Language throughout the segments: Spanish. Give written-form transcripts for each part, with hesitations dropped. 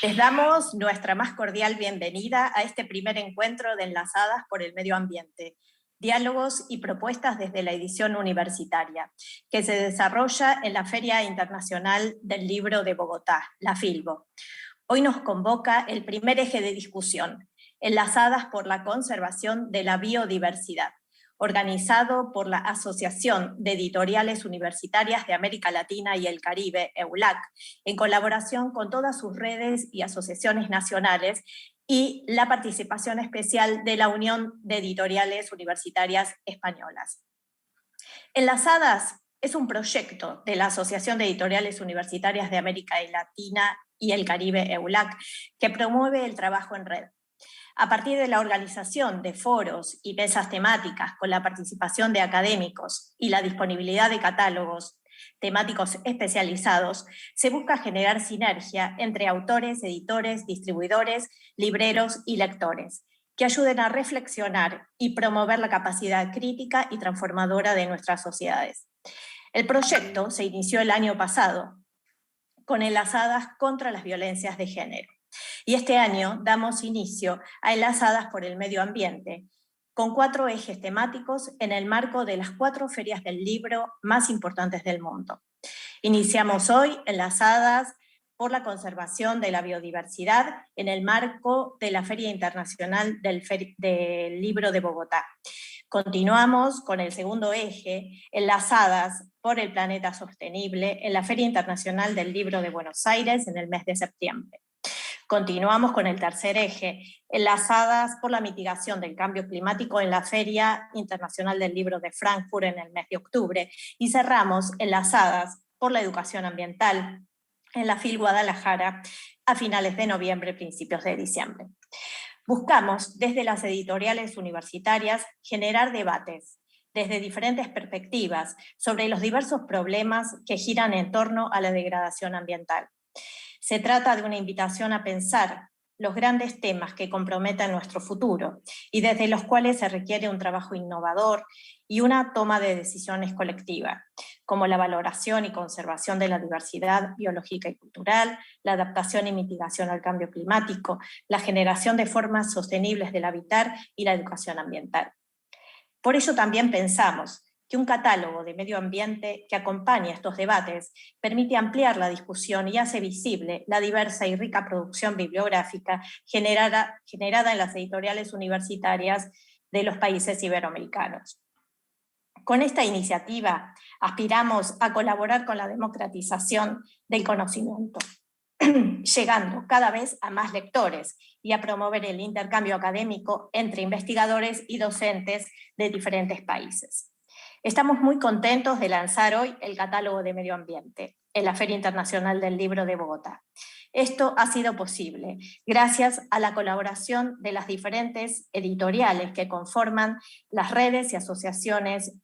Les damos nuestra más cordial bienvenida a este primer encuentro de Enlazadas por el Medio Ambiente, diálogos y propuestas desde la edición universitaria, que se desarrolla en la Feria Internacional del Libro de Bogotá, la FILBO. Hoy nos convoca el primer eje de discusión, Enlazadas por la conservación de la biodiversidad, organizado por la Asociación de Editoriales Universitarias de América Latina y el Caribe, EULAC, en colaboración con todas sus redes y asociaciones nacionales, y la participación especial de la Unión de Editoriales Universitarias Españolas. Enlazadas es un proyecto de la Asociación de Editoriales Universitarias de América Latina y el Caribe, EULAC, que promueve el trabajo en red. A partir de la organización de foros y mesas temáticas con la participación de académicos y la disponibilidad de catálogos temáticos especializados, se busca generar sinergia entre autores, editores, distribuidores, libreros y lectores, que ayuden a reflexionar y promover la capacidad crítica y transformadora de nuestras sociedades. El proyecto se inició el año pasado con Enlazadas contra las violencias de género. Y este año damos inicio a Enlazadas por el Medio Ambiente, con 4 ejes temáticos en el marco de las 4 ferias del libro más importantes del mundo. Iniciamos hoy Enlazadas por la conservación de la biodiversidad en el marco de la Feria Internacional del Libro de Bogotá. Continuamos con el segundo eje, Enlazadas por el planeta sostenible, en la Feria Internacional del Libro de Buenos Aires en el mes de septiembre. Continuamos con el tercer eje, Enlazadas por la mitigación del cambio climático en la Feria Internacional del Libro de Frankfurt en el mes de octubre. Y cerramos Enlazadas por la educación ambiental en la FIL Guadalajara a finales de noviembre, principios de diciembre. Buscamos desde las editoriales universitarias generar debates desde diferentes perspectivas sobre los diversos problemas que giran en torno a la degradación ambiental. Se trata de una invitación a pensar los grandes temas que comprometen nuestro futuro y desde los cuales se requiere un trabajo innovador y una toma de decisiones colectiva, como la valoración y conservación de la diversidad biológica y cultural, la adaptación y mitigación al cambio climático, la generación de formas sostenibles del habitar y la educación ambiental. Por ello también pensamos que un catálogo de medio ambiente que acompañe estos debates permite ampliar la discusión y hace visible la diversa y rica producción bibliográfica generada en las editoriales universitarias de los países iberoamericanos. Con esta iniciativa aspiramos a colaborar con la democratización del conocimiento, llegando cada vez a más lectores y a promover el intercambio académico entre investigadores y docentes de diferentes países. Estamos muy contentos de lanzar hoy el catálogo de medio ambiente en la Feria Internacional del Libro de Bogotá. Esto ha sido posible gracias a la colaboración de las diferentes editoriales que conforman las redes y asociaciones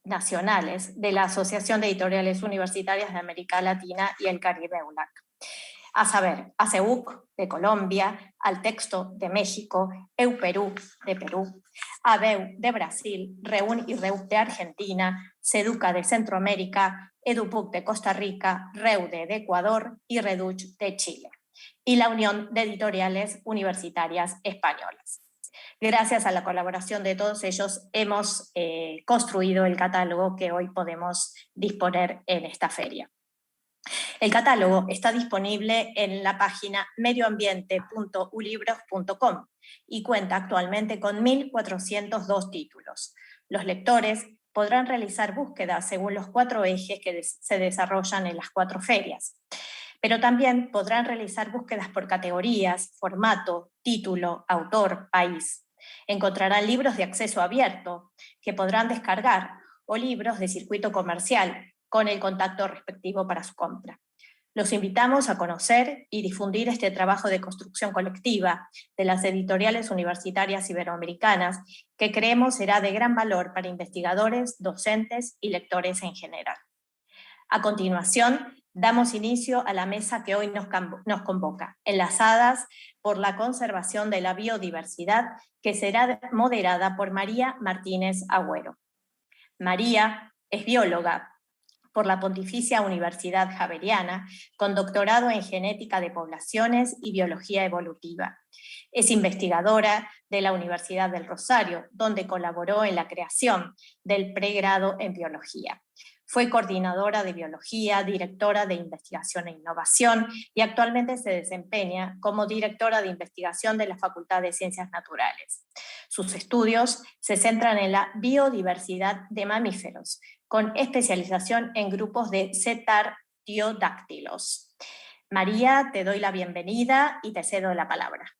nacionales de la Asociación de Editoriales Universitarias de América Latina y el Caribe, EULAC. A saber, ACEUC de Colombia, Altexto de México, EUPerú de Perú, ABEU de Brasil, REUN y REUC de Argentina, SEDUCA de Centroamérica, EDUPUC de Costa Rica, REUDE de Ecuador y REDUCH de Chile, y la Unión de Editoriales Universitarias Españolas. Gracias a la colaboración de todos ellos hemos construido el catálogo que hoy podemos disponer en esta feria. El catálogo está disponible en la página medioambiente.ulibros.com y cuenta actualmente con 1.402 títulos. Los lectores podrán realizar búsquedas según los 4 ejes que se desarrollan en las 4 ferias, pero también podrán realizar búsquedas por categorías, formato, título, autor, país. Encontrarán libros de acceso abierto que podrán descargar o libros de circuito comercial con el contacto respectivo para su compra. Los invitamos a conocer y difundir este trabajo de construcción colectiva de las editoriales universitarias iberoamericanas, que creemos será de gran valor para investigadores, docentes y lectores en general. A continuación, damos inicio a la mesa que hoy nos convoca, Enlazadas por la conservación de la biodiversidad, que será moderada por María Martínez Agüero. María es bióloga, por la Pontificia Universidad Javeriana, con doctorado en genética de poblaciones y biología evolutiva. Es investigadora de la Universidad del Rosario, donde colaboró en la creación del pregrado en biología. Fue coordinadora de biología, directora de investigación e innovación y actualmente se desempeña como directora de investigación de la Facultad de Ciencias Naturales. Sus estudios se centran en la biodiversidad de mamíferos, con especialización en grupos de cetartiodáctilos. María, te doy la bienvenida y te cedo la palabra.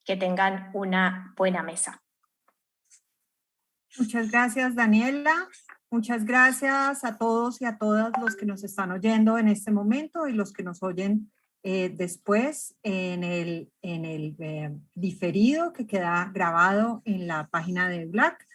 Que tengan una buena mesa. Muchas gracias, Daniela. Muchas gracias a todos y a todas los que nos están oyendo en este momento y los que nos oyen después en el diferido que queda grabado en la página de Black.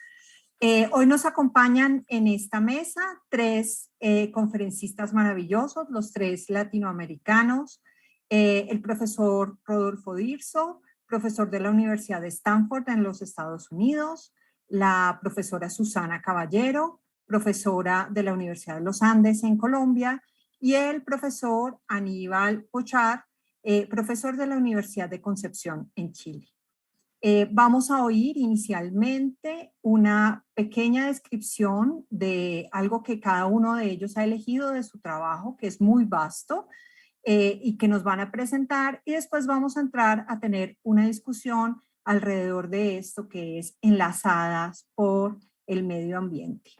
Hoy nos acompañan en esta mesa tres conferencistas maravillosos, los tres latinoamericanos, el profesor Rodolfo Dirso, profesor de la Universidad de Stanford en los Estados Unidos, la profesora Susana Caballero, profesora de la Universidad de los Andes en Colombia, y el profesor Aníbal Pochar, profesor de la Universidad de Concepción en Chile. Vamos a oír inicialmente una pequeña descripción de algo que cada uno de ellos ha elegido de su trabajo, que es muy vasto, y que nos van a presentar, y después vamos a entrar a tener una discusión alrededor de esto, que es enlazadas por el medio ambiente.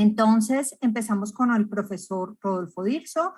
Entonces, empezamos con el profesor Rodolfo Dirso.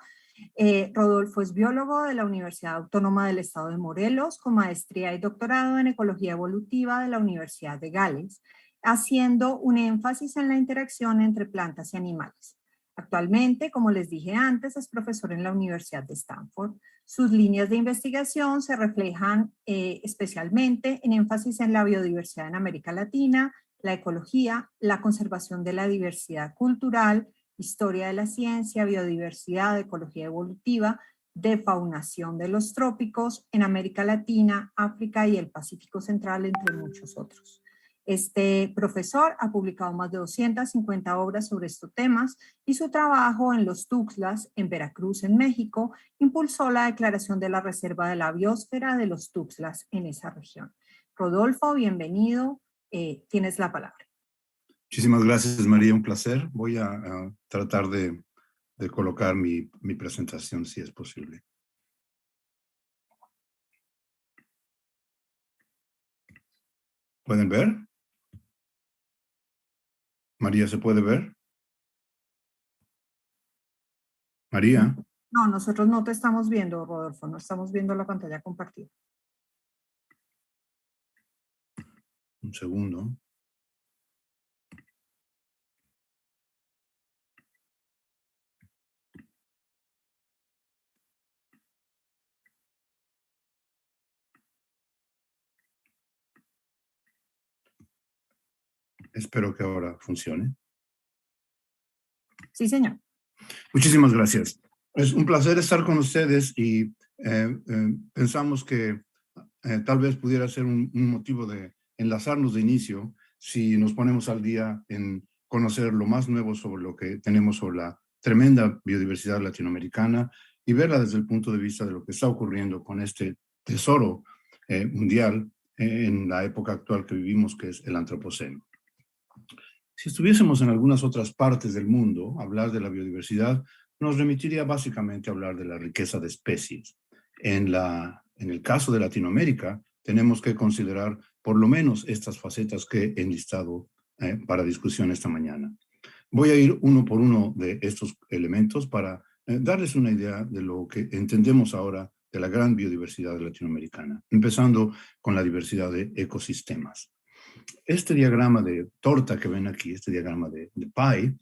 Rodolfo es biólogo de la Universidad Autónoma del Estado de Morelos, con maestría y doctorado en Ecología Evolutiva de la Universidad de Gales, haciendo un énfasis en la interacción entre plantas y animales. Actualmente, como les dije antes, es profesor en la Universidad de Stanford. Sus líneas de investigación se reflejan especialmente en énfasis en la biodiversidad en América Latina, la ecología, la conservación de la diversidad cultural, historia de la ciencia, biodiversidad, ecología evolutiva, defaunación de los trópicos en América Latina, África y el Pacífico Central, entre muchos otros. Este profesor ha publicado más de 250 obras sobre estos temas y su trabajo en los Tuxtlas, en Veracruz, en México, impulsó la declaración de la Reserva de la Biosfera de los Tuxtlas en esa región. Rodolfo, bienvenido. Tienes la palabra. Muchísimas gracias, María. Un placer. Voy a tratar de colocar mi presentación, si es posible. ¿Pueden ver? María, ¿se puede ver? María. No, nosotros no te estamos viendo, Rodolfo. No estamos viendo la pantalla compartida. Un segundo. Espero que ahora funcione. Sí, señor. Muchísimas gracias. Es un placer estar con ustedes y pensamos que tal vez pudiera ser un motivo de enlazarnos de inicio si nos ponemos al día en conocer lo más nuevo sobre lo que tenemos sobre la tremenda biodiversidad latinoamericana y verla desde el punto de vista de lo que está ocurriendo con este tesoro mundial en la época actual que vivimos, que es el antropoceno. Si estuviésemos en algunas otras partes del mundo, hablar de la biodiversidad nos remitiría básicamente a hablar de la riqueza de especies. En el caso de Latinoamérica, tenemos que considerar por lo menos estas facetas que he enlistado para discusión esta mañana. Voy a ir uno por uno de estos elementos para darles una idea de lo que entendemos ahora de la gran biodiversidad latinoamericana, empezando con la diversidad de ecosistemas. Este diagrama de torta que ven aquí, este diagrama de pie,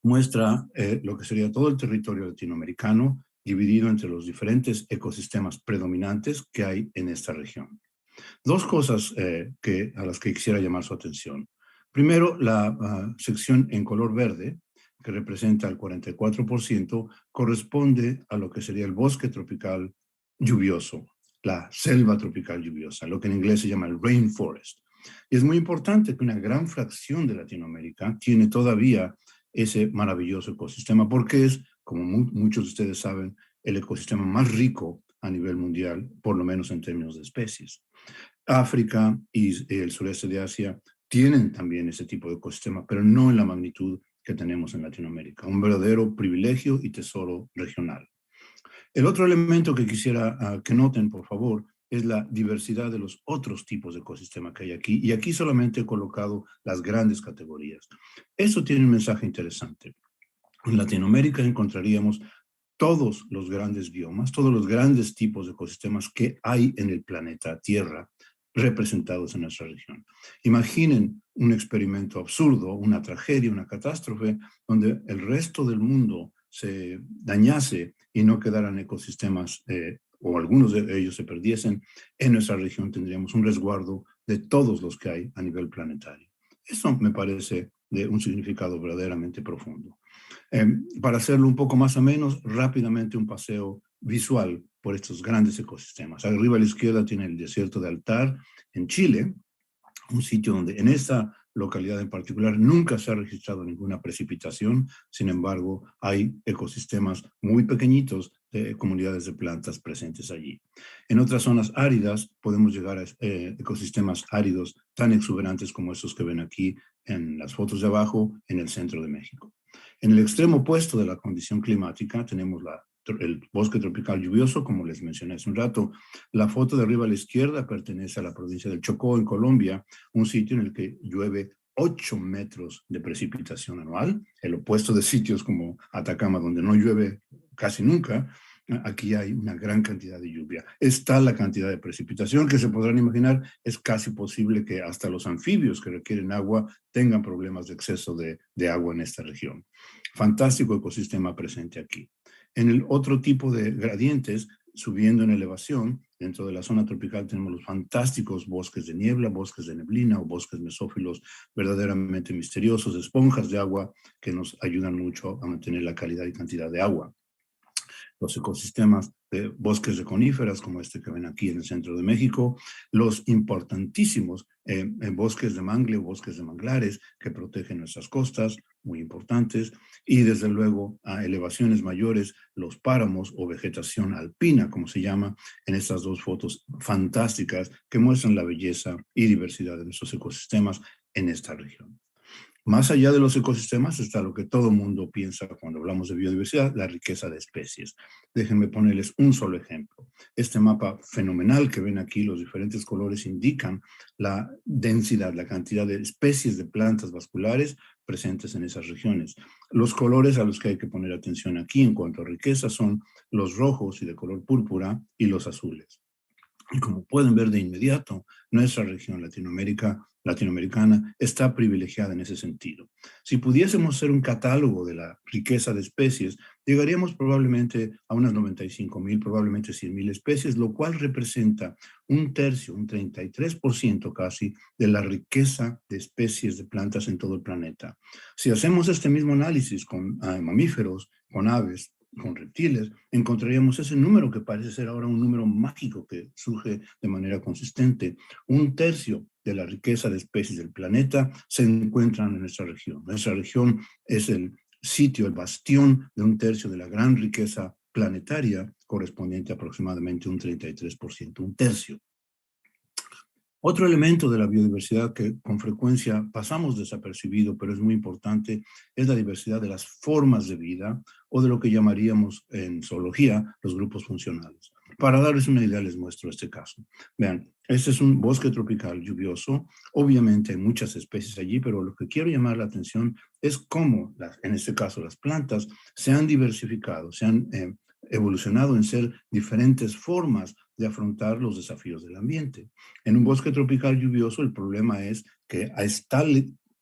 muestra lo que sería todo el territorio latinoamericano dividido entre los diferentes ecosistemas predominantes que hay en esta región. Dos cosas a las que quisiera llamar su atención. Primero, la sección en color verde, que representa el 44%, corresponde a lo que sería el bosque tropical lluvioso, la selva tropical lluviosa, lo que en inglés se llama el rainforest. Y es muy importante que una gran fracción de Latinoamérica tiene todavía ese maravilloso ecosistema, porque es, como muchos de ustedes saben, el ecosistema más rico a nivel mundial, por lo menos en términos de especies. África y el sureste de Asia tienen también ese tipo de ecosistema, pero no en la magnitud que tenemos en Latinoamérica. Un verdadero privilegio y tesoro regional. El otro elemento que quisiera que noten, por favor, es la diversidad de los otros tipos de ecosistema que hay aquí. Y aquí solamente he colocado las grandes categorías. Eso tiene un mensaje interesante. En Latinoamérica encontraríamos todos los grandes biomas, todos los grandes tipos de ecosistemas que hay en el planeta Tierra representados en nuestra región. Imaginen un experimento absurdo, una tragedia, una catástrofe, donde el resto del mundo se dañase y no quedaran ecosistemas o algunos de ellos se perdiesen. En nuestra región tendríamos un resguardo de todos los que hay a nivel planetario. Eso me parece de un significado verdaderamente profundo. Para hacerlo un poco más o menos, rápidamente un paseo visual por estos grandes ecosistemas. Arriba a la izquierda tiene el desierto de Altar en Chile, un sitio donde en esta localidad en particular nunca se ha registrado ninguna precipitación. Sin embargo, hay ecosistemas muy pequeñitos de comunidades de plantas presentes allí. En otras zonas áridas podemos llegar a ecosistemas áridos tan exuberantes como estos que ven aquí en las fotos de abajo en el centro de México. En el extremo opuesto de la condición climática tenemos el bosque tropical lluvioso, como les mencioné hace un rato. La foto de arriba a la izquierda pertenece a la provincia del Chocó, en Colombia, un sitio en el que llueve 8 metros de precipitación anual, el opuesto de sitios como Atacama, donde no llueve casi nunca. Aquí hay una gran cantidad de lluvia. Está la cantidad de precipitación que se podrán imaginar. Es casi posible que hasta los anfibios que requieren agua tengan problemas de exceso de agua en esta región. Fantástico ecosistema presente aquí. En el otro tipo de gradientes, subiendo en elevación, dentro de la zona tropical tenemos los fantásticos bosques de niebla, bosques de neblina o bosques mesófilos verdaderamente misteriosos, esponjas de agua que nos ayudan mucho a mantener la calidad y cantidad de agua. Los ecosistemas de bosques de coníferas, como este que ven aquí en el centro de México, los importantísimos bosques de mangle o bosques de manglares que protegen nuestras costas, muy importantes, y desde luego a elevaciones mayores, los páramos o vegetación alpina, como se llama en estas dos fotos fantásticas que muestran la belleza y diversidad de nuestros ecosistemas en esta región. Más allá de los ecosistemas está lo que todo mundo piensa cuando hablamos de biodiversidad, la riqueza de especies. Déjenme ponerles un solo ejemplo. Este mapa fenomenal que ven aquí, los diferentes colores indican la densidad, la cantidad de especies de plantas vasculares presentes en esas regiones. Los colores a los que hay que poner atención aquí en cuanto a riqueza son los rojos y de color púrpura y los azules. Y como pueden ver de inmediato, nuestra región latinoamericana está privilegiada en ese sentido. Si pudiésemos hacer un catálogo de la riqueza de especies, llegaríamos probablemente a unas 95,000, probablemente 100,000 especies, lo cual representa un tercio, un 33% casi, de la riqueza de especies de plantas en todo el planeta. Si hacemos este mismo análisis con mamíferos, con aves, con reptiles, encontraríamos ese número que parece ser ahora un número mágico que surge de manera consistente. Un tercio de la riqueza de especies del planeta se encuentran en nuestra región. Nuestra región es el sitio, el bastión de un tercio de la gran riqueza planetaria, correspondiente a aproximadamente un 33%, un tercio. Otro elemento de la biodiversidad que con frecuencia pasamos desapercibido, pero es muy importante, es la diversidad de las formas de vida o de lo que llamaríamos en zoología los grupos funcionales. Para darles una idea, les muestro este caso. Vean, este es un bosque tropical lluvioso. Obviamente hay muchas especies allí, pero lo que quiero llamar la atención es cómo, en este caso, las plantas se han diversificado, se han evolucionado en ser diferentes formas de afrontar los desafíos del ambiente. En un bosque tropical lluvioso el problema es que hay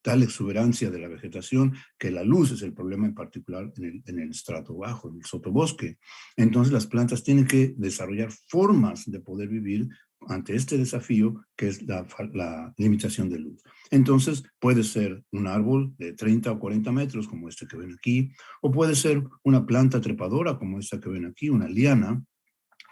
tal exuberancia de la vegetación que la luz es el problema en particular en el estrato bajo, en el sotobosque. Entonces las plantas tienen que desarrollar formas de poder vivir ante este desafío que es la limitación de luz. Entonces puede ser un árbol de 30 o 40 metros como este que ven aquí, o puede ser una planta trepadora como esta que ven aquí, una liana,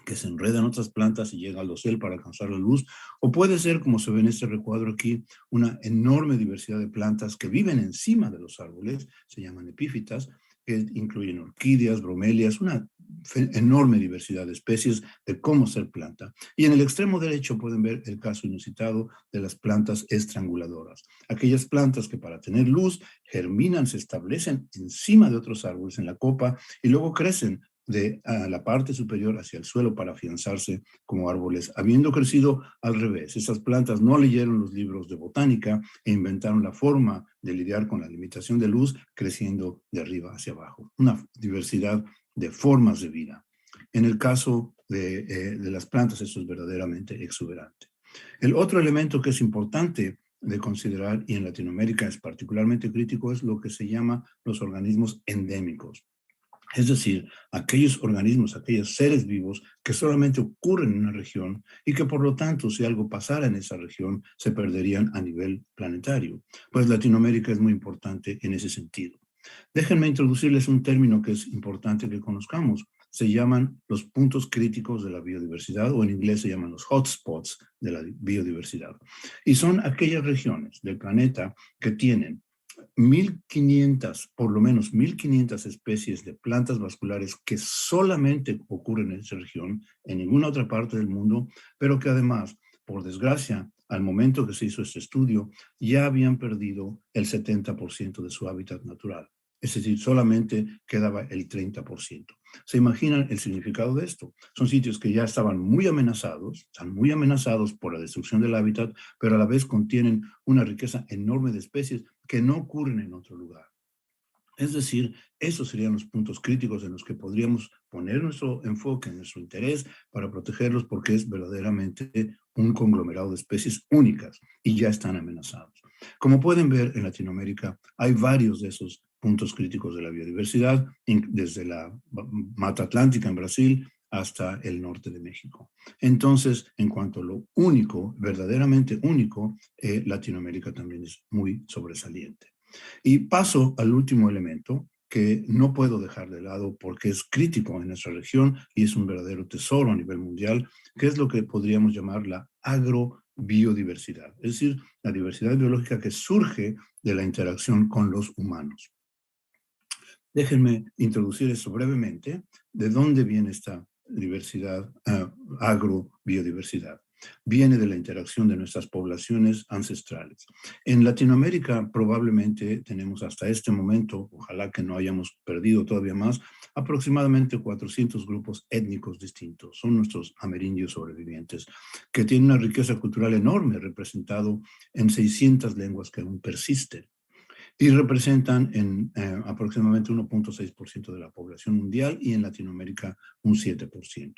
que se enredan otras plantas y llega al dosel para alcanzar la luz, o puede ser, como se ve en este recuadro aquí, una enorme diversidad de plantas que viven encima de los árboles, se llaman epífitas, que incluyen orquídeas, bromelias, una enorme diversidad de especies de cómo ser planta. Y en el extremo derecho pueden ver el caso inusitado de las plantas estranguladoras. Aquellas plantas que para tener luz germinan, se establecen encima de otros árboles en la copa y luego crecen de la parte superior hacia el suelo para afianzarse como árboles, habiendo crecido al revés. Esas plantas no leyeron los libros de botánica e inventaron la forma de lidiar con la limitación de luz creciendo de arriba hacia abajo. Una diversidad de formas de vida. En el caso de las plantas, eso es verdaderamente exuberante. El otro elemento que es importante de considerar, y en Latinoamérica es particularmente crítico, es lo que se llama los organismos endémicos. Es decir, aquellos organismos, aquellos seres vivos que solamente ocurren en una región y que por lo tanto, si algo pasara en esa región, se perderían a nivel planetario. Pues Latinoamérica es muy importante en ese sentido. Déjenme introducirles un término que es importante que conozcamos. Se llaman los puntos críticos de la biodiversidad, o en inglés se llaman los hotspots de la biodiversidad. Y son aquellas regiones del planeta que tienen 1.500, por lo menos 1.500 especies de plantas vasculares que solamente ocurren en esa región, en ninguna otra parte del mundo, pero que además, por desgracia, al momento que se hizo este estudio, ya habían perdido el 70% de su hábitat natural. Es decir, solamente quedaba el 30%. ¿Se imaginan el significado de esto? Son sitios que ya estaban muy amenazados, están muy amenazados por la destrucción del hábitat, pero a la vez contienen una riqueza enorme de especies que no ocurren en otro lugar. Es decir, esos serían los puntos críticos en los que podríamos poner nuestro enfoque, nuestro interés para protegerlos, porque es verdaderamente un conglomerado de especies únicas y ya están amenazados. Como pueden ver, en Latinoamérica hay varios de esos puntos críticos de la biodiversidad, desde la Mata Atlántica en Brasil hasta el norte de México. Entonces, en cuanto a lo único, verdaderamente único, Latinoamérica también es muy sobresaliente. Y paso al último elemento que no puedo dejar de lado porque es crítico en nuestra región y es un verdadero tesoro a nivel mundial, que es lo que podríamos llamar la agrobiodiversidad, es decir, la diversidad biológica que surge de la interacción con los humanos. Déjenme introducir eso brevemente, de dónde viene esta diversidad, agrobiodiversidad. Viene de la interacción de nuestras poblaciones ancestrales. En Latinoamérica probablemente tenemos hasta este momento, ojalá que no hayamos perdido todavía más, aproximadamente 400 grupos étnicos distintos. Son nuestros amerindios sobrevivientes, que tienen una riqueza cultural enorme, representado en 600 lenguas que aún persisten. Y representan en aproximadamente 1.6% de la población mundial y en Latinoamérica un 7%.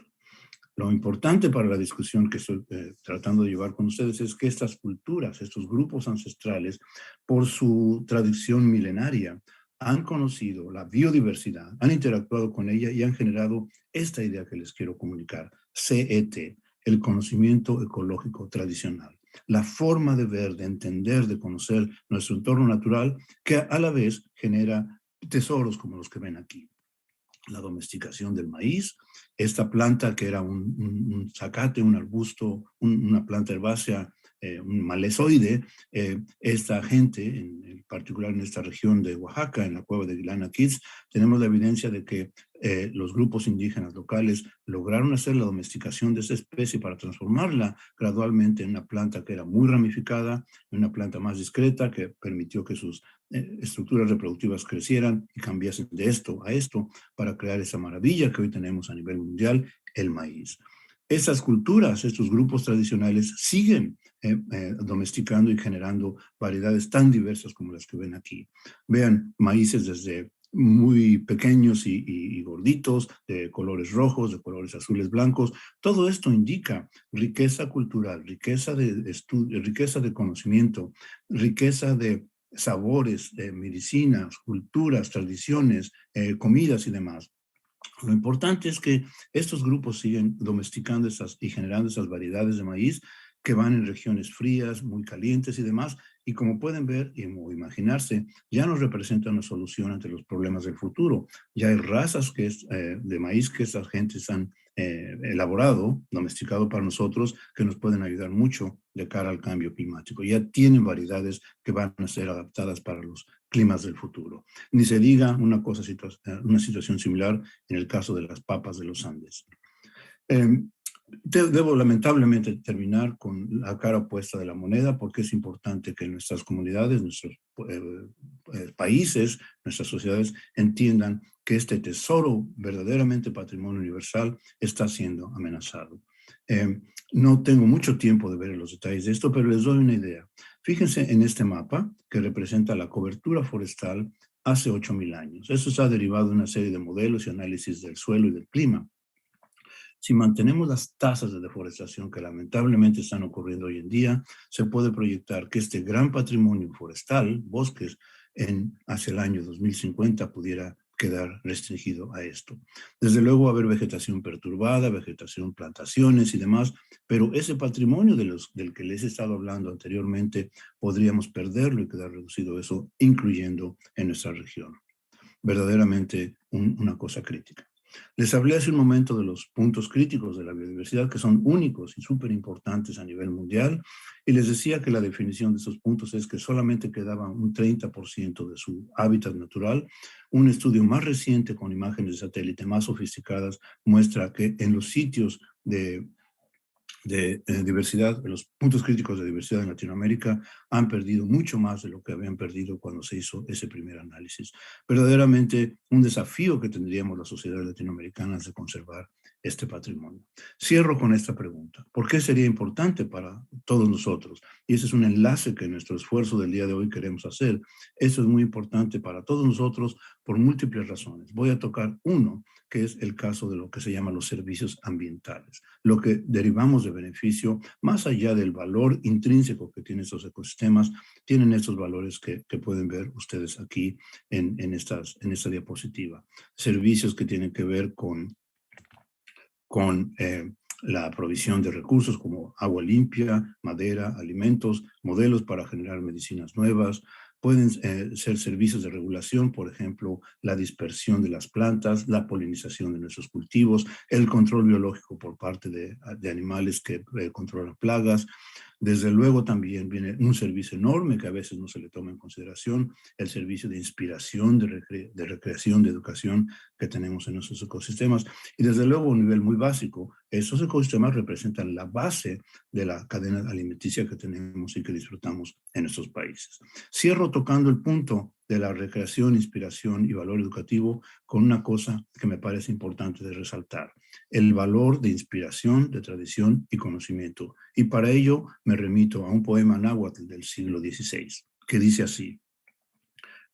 Lo importante para la discusión que estoy tratando de llevar con ustedes es que estas culturas, estos grupos ancestrales, por su tradición milenaria, han conocido la biodiversidad, han interactuado con ella y han generado esta idea que les quiero comunicar, CET, el conocimiento ecológico tradicional. La forma de ver, de entender, de conocer nuestro entorno natural, que a la vez genera tesoros como los que ven aquí. La domesticación del maíz, esta planta que era un zacate, un arbusto, una planta herbácea, un malezoide, esta gente, en particular en esta región de Oaxaca, en la cueva de Guilana Kids, tenemos la evidencia de que los grupos indígenas locales lograron hacer la domesticación de esa especie para transformarla gradualmente en una planta que era muy ramificada, en una planta más discreta que permitió que sus estructuras reproductivas crecieran y cambiasen de esto a esto para crear esa maravilla que hoy tenemos a nivel mundial, el maíz. Esas culturas, estos grupos tradicionales siguen domesticando y generando variedades tan diversas como las que ven aquí. Vean, maíces desde muy pequeños y gorditos, de colores rojos, de colores azules, blancos. Todo esto indica riqueza cultural, riqueza de estudio, riqueza de conocimiento, riqueza de sabores, medicinas, culturas, tradiciones, comidas y demás. Lo importante es que estos grupos siguen domesticando y generando esas variedades de maíz que van en regiones frías, muy calientes y demás, y como pueden ver o imaginarse, ya nos representan una solución ante los problemas del futuro. Ya hay razas de maíz que estas gentes han elaborado, domesticado para nosotros, que nos pueden ayudar mucho de cara al cambio climático. Ya tienen variedades que van a ser adaptadas para los climas del futuro. Ni se diga una situación similar en el caso de las papas de los Andes. Debo lamentablemente terminar con la cara opuesta de la moneda, porque es importante que nuestras comunidades, nuestros países, nuestras sociedades entiendan que este tesoro verdaderamente patrimonio universal está siendo amenazado. No tengo mucho tiempo de ver los detalles de esto, pero les doy una idea. Fíjense en este mapa que representa la cobertura forestal hace 8.000 años. Eso se ha derivado de una serie de modelos y análisis del suelo y del clima. Si mantenemos las tasas de deforestación que lamentablemente están ocurriendo hoy en día, se puede proyectar que este gran patrimonio forestal, bosques, hacia el año 2050 pudiera quedar restringido a esto. Desde luego va a haber vegetación perturbada, vegetación, plantaciones y demás, pero ese patrimonio del que les he estado hablando anteriormente, podríamos perderlo y quedar reducido eso, incluyendo en nuestra región. Verdaderamente una cosa crítica. Les hablé hace un momento de los puntos críticos de la biodiversidad que son únicos y súper importantes a nivel mundial, y les decía que la definición de esos puntos es que solamente quedaba un 30% de su hábitat natural. Un estudio más reciente con imágenes de satélite más sofisticadas muestra que en los sitios de diversidad, los puntos críticos de diversidad en Latinoamérica han perdido mucho más de lo que habían perdido cuando se hizo ese primer análisis. Verdaderamente un desafío que tendríamos las sociedades latinoamericanas de conservar este patrimonio. Cierro con esta pregunta. ¿Por qué sería importante para todos nosotros? Y ese es un enlace que en nuestro esfuerzo del día de hoy queremos hacer. Eso es muy importante para todos nosotros por múltiples razones. Voy a tocar uno, que es el caso de lo que se llama los servicios ambientales, lo que derivamos de beneficio, más allá del valor intrínseco que tienen estos ecosistemas, tienen estos valores que pueden ver ustedes aquí en esta diapositiva. Servicios que tienen que ver con la provisión de recursos como agua limpia, madera, alimentos, modelos para generar medicinas nuevas. Pueden ser servicios de regulación, por ejemplo, la dispersión de las plantas, la polinización de nuestros cultivos, el control biológico por parte de animales que controlan plagas. Desde luego también viene un servicio enorme que a veces no se le toma en consideración, el servicio de inspiración, de recreación, de educación que tenemos en nuestros ecosistemas. Y desde luego a un nivel muy básico, esos ecosistemas representan la base de la cadena alimenticia que tenemos y que disfrutamos en nuestros países. Cierro tocando el punto de la recreación, inspiración y valor educativo con una cosa que me parece importante de resaltar: el valor de inspiración, de tradición y conocimiento. Y para ello me remito a un poema náhuatl del siglo XVI, que dice así: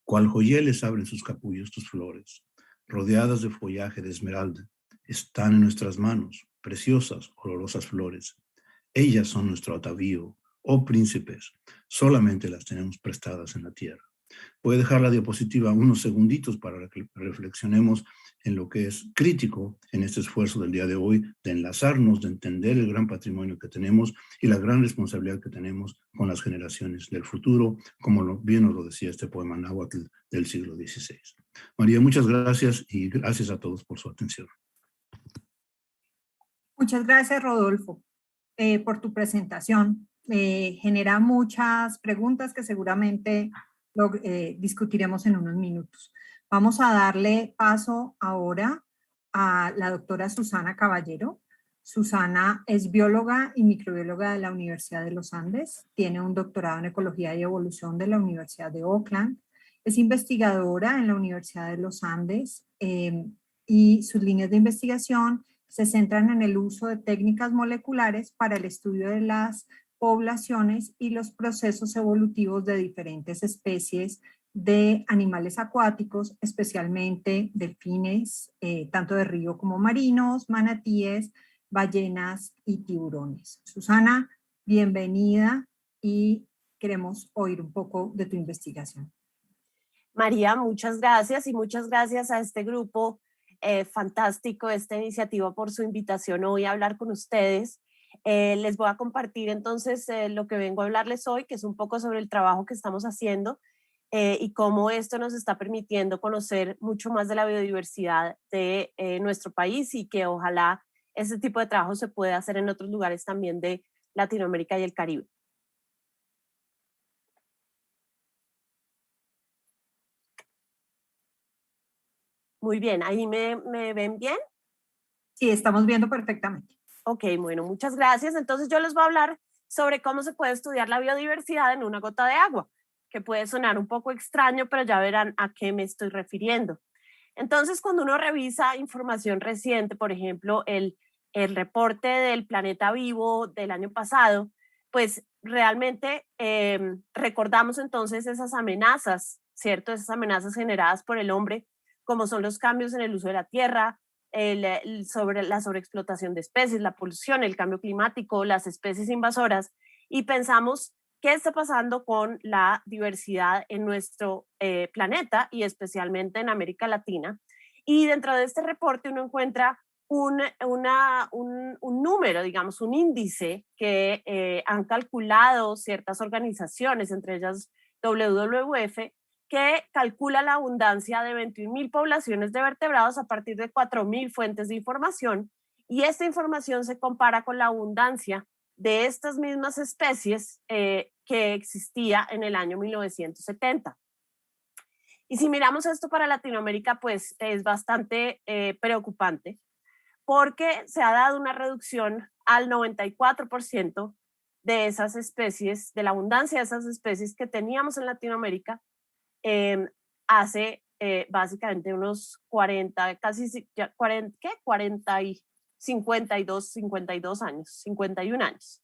cual joyeles abren sus capullos tus flores, rodeadas de follaje de esmeralda, están en nuestras manos, preciosas, olorosas flores. Ellas son nuestro atavío, oh príncipes, solamente las tenemos prestadas en la tierra. Voy a dejar la diapositiva unos segunditos para que reflexionemos en lo que es crítico en este esfuerzo del día de hoy, de enlazarnos, de entender el gran patrimonio que tenemos y la gran responsabilidad que tenemos con las generaciones del futuro, como bien nos lo decía este poema náhuatl del siglo XVI. María, muchas gracias y gracias a todos por su atención. Muchas gracias, Rodolfo, por tu presentación. Genera muchas preguntas que seguramente discutiremos en unos minutos. Vamos a darle paso ahora a la doctora Susana Caballero. Susana es bióloga y microbióloga de la Universidad de los Andes, tiene un doctorado en Ecología y Evolución de la Universidad de Oakland, es investigadora en la Universidad de los Andes y sus líneas de investigación se centran en el uso de técnicas moleculares para el estudio de las poblaciones y los procesos evolutivos de diferentes especies de animales acuáticos, especialmente delfines, tanto de río como marinos, manatíes, ballenas y tiburones. Susana, bienvenida y queremos oír un poco de tu investigación. María, muchas gracias y muchas gracias a este grupo fantástico, esta iniciativa, por su invitación hoy a hablar con ustedes. Les voy a compartir entonces lo que vengo a hablarles hoy, que es un poco sobre el trabajo que estamos haciendo y cómo esto nos está permitiendo conocer mucho más de la biodiversidad de nuestro país y que ojalá ese tipo de trabajo se puede hacer en otros lugares también de Latinoamérica y el Caribe. Muy bien, ¿ahí me ven bien? Sí, estamos viendo perfectamente. Ok, bueno, muchas gracias. Entonces yo les voy a hablar sobre cómo se puede estudiar la biodiversidad en una gota de agua, que puede sonar un poco extraño, pero ya verán a qué me estoy refiriendo. Entonces, cuando uno revisa información reciente, por ejemplo, el reporte del Planeta Vivo del año pasado, pues realmente recordamos entonces esas amenazas, ¿cierto? Esas amenazas generadas por el hombre, como son los cambios en el uso de la tierra, sobre la sobreexplotación de especies, la polución, el cambio climático, las especies invasoras, y pensamos qué está pasando con la diversidad en nuestro planeta y especialmente en América Latina. Y dentro de este reporte uno encuentra un número, digamos, un índice que han calculado ciertas organizaciones, entre ellas WWF, que calcula la abundancia de 21.000 poblaciones de vertebrados a partir de 4.000 fuentes de información, y esta información se compara con la abundancia de estas mismas especies que existía en el año 1970. Y si miramos esto para Latinoamérica, pues es bastante preocupante, porque se ha dado una reducción al 94% de esas especies, de la abundancia de esas especies que teníamos en Latinoamérica hace básicamente unos 40, casi 40, ¿qué? 40 y 52 años, 51 años.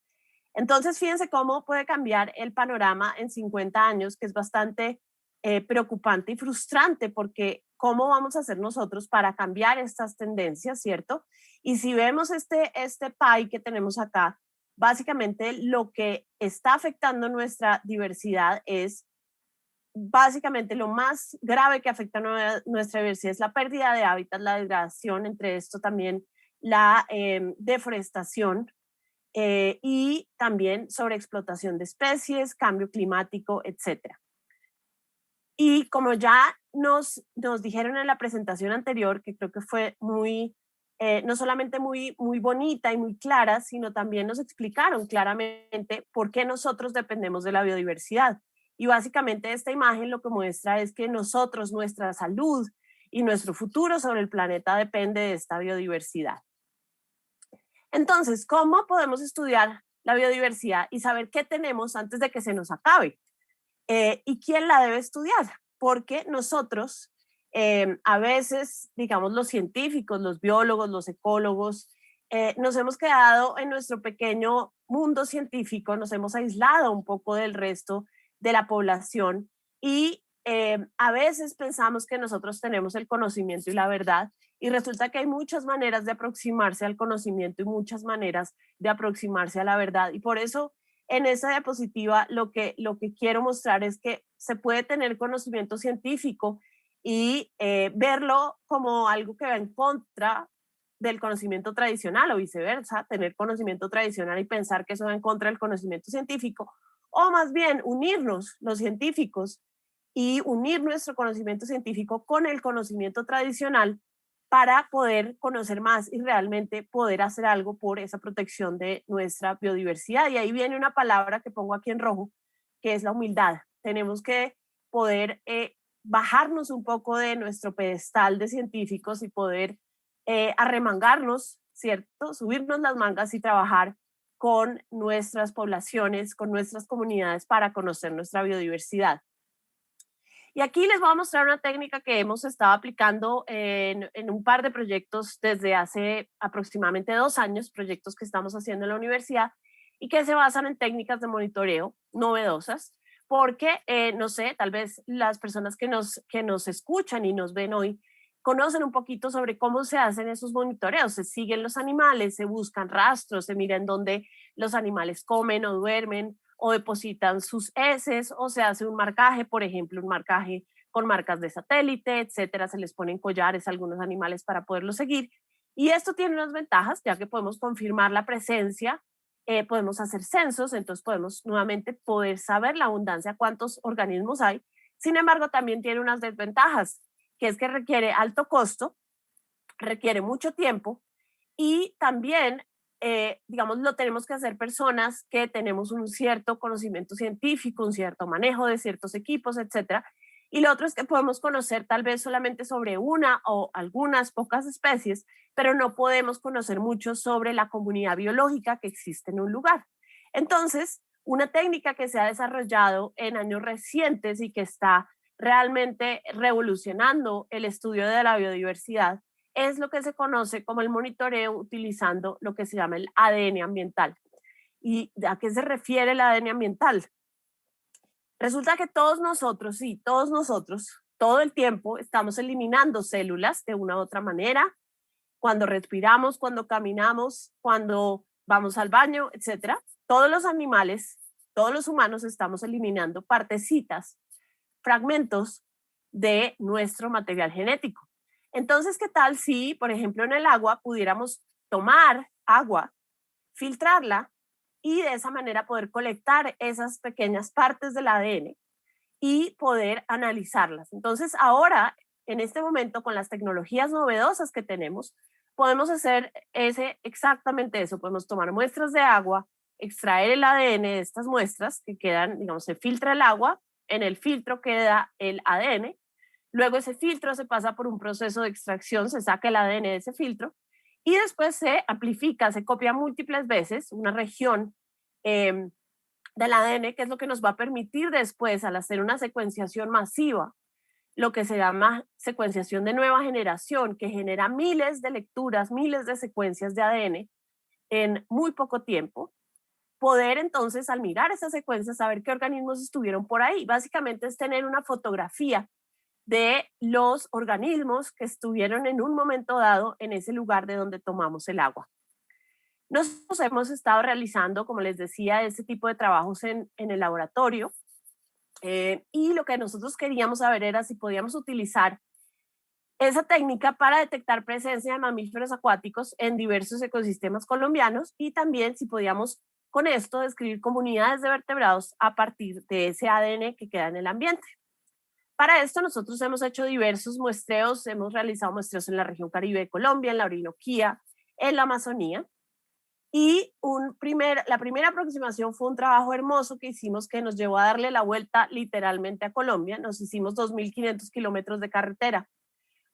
Entonces, fíjense cómo puede cambiar el panorama en 50 años, que es bastante preocupante y frustrante, porque ¿cómo vamos a hacer nosotros para cambiar estas tendencias, cierto? Y si vemos este pie que tenemos acá, básicamente lo que está afectando nuestra diversidad es básicamente lo más grave que afecta a nuestra diversidad es la pérdida de hábitat, la degradación, entre esto también la deforestación y también sobreexplotación de especies, cambio climático, etc. Y como ya nos dijeron en la presentación anterior, que creo que fue muy, no solamente muy bonita y muy clara, sino también nos explicaron claramente por qué nosotros dependemos de la biodiversidad. Y básicamente esta imagen lo que muestra es que nosotros, nuestra salud y nuestro futuro sobre el planeta depende de esta biodiversidad. Entonces, ¿cómo podemos estudiar la biodiversidad y saber qué tenemos antes de que se nos acabe? ¿Y quién la debe estudiar? Porque nosotros, a veces, digamos, los científicos, los biólogos, los ecólogos, nos hemos quedado en nuestro pequeño mundo científico, nos hemos aislado un poco del resto de la población y a veces pensamos que nosotros tenemos el conocimiento y la verdad, y resulta que hay muchas maneras de aproximarse al conocimiento y muchas maneras de aproximarse a la verdad. Y por eso en esa diapositiva lo que quiero mostrar es que se puede tener conocimiento científico y verlo como algo que va en contra del conocimiento tradicional o viceversa, tener conocimiento tradicional y pensar que eso va en contra del conocimiento científico, o más bien unirnos los científicos y unir nuestro conocimiento científico con el conocimiento tradicional para poder conocer más y realmente poder hacer algo por esa protección de nuestra biodiversidad. Y ahí viene una palabra que pongo aquí en rojo, que es la humildad. Tenemos que poder bajarnos un poco de nuestro pedestal de científicos y poder arremangarnos, ¿cierto? Subirnos las mangas y trabajar con nuestras poblaciones, con nuestras comunidades para conocer nuestra biodiversidad. Y aquí les voy a mostrar una técnica que hemos estado aplicando en un par de proyectos desde hace aproximadamente 2 años, proyectos que estamos haciendo en la universidad y que se basan en técnicas de monitoreo novedosas, porque, no sé, tal vez las personas que nos escuchan y nos ven hoy conocen un poquito sobre cómo se hacen esos monitoreos. Se siguen los animales, se buscan rastros, se mira en dónde los animales comen o duermen, o depositan sus heces, o se hace un marcaje, por ejemplo, un marcaje con marcas de satélite, etcétera. Se les ponen collares a algunos animales para poderlos seguir. Y esto tiene unas ventajas, ya que podemos confirmar la presencia, podemos hacer censos, entonces podemos nuevamente poder saber la abundancia, cuántos organismos hay. Sin embargo, también tiene unas desventajas, que es que requiere alto costo, requiere mucho tiempo Y también, digamos, lo tenemos que hacer personas que tenemos un cierto conocimiento científico, un cierto manejo de ciertos equipos, etcétera. Y lo otro es que podemos conocer tal vez solamente sobre una o algunas pocas especies, pero no podemos conocer mucho sobre la comunidad biológica que existe en un lugar. Entonces, una técnica que se ha desarrollado en años recientes y que está realmente revolucionando el estudio de la biodiversidad es lo que se conoce como el monitoreo utilizando lo que se llama el ADN ambiental. ¿Y a qué se refiere el ADN ambiental? Resulta que todos nosotros, sí, todos nosotros, todo el tiempo estamos eliminando células de una u otra manera, cuando respiramos, cuando caminamos, cuando vamos al baño, etcétera. Todos los animales, todos los humanos estamos eliminando partecitas, fragmentos de nuestro material genético. Entonces, ¿qué tal si, por ejemplo, en el agua pudiéramos tomar agua, filtrarla y de esa manera poder colectar esas pequeñas partes del ADN y poder analizarlas? Entonces, ahora, en este momento, con las tecnologías novedosas que tenemos, podemos hacer exactamente eso. Podemos tomar muestras de agua, extraer el ADN de estas muestras que quedan, digamos, se filtra el agua, en el filtro queda el ADN, luego ese filtro se pasa por un proceso de extracción, se saca el ADN de ese filtro y después se amplifica, se copia múltiples veces una región del ADN, que es lo que nos va a permitir después, al hacer una secuenciación masiva, lo que se llama secuenciación de nueva generación, que genera miles de lecturas, miles de secuencias de ADN en muy poco tiempo, poder entonces al mirar esas secuencias saber qué organismos estuvieron por ahí. Básicamente es tener una fotografía de los organismos que estuvieron en un momento dado en ese lugar de donde tomamos el agua. Nosotros hemos estado realizando, como les decía, este tipo de trabajos en el laboratorio y lo que nosotros queríamos saber era si podíamos utilizar esa técnica para detectar presencia de mamíferos acuáticos en diversos ecosistemas colombianos y también si podíamos con esto describir comunidades de vertebrados a partir de ese ADN que queda en el ambiente. Para esto nosotros hemos hecho diversos muestreos, hemos realizado muestreos en la región Caribe de Colombia, en la Orinoquía, en la Amazonía. Y la primera aproximación fue un trabajo hermoso que hicimos que nos llevó a darle la vuelta literalmente a Colombia. Nos hicimos 2.500 kilómetros de carretera,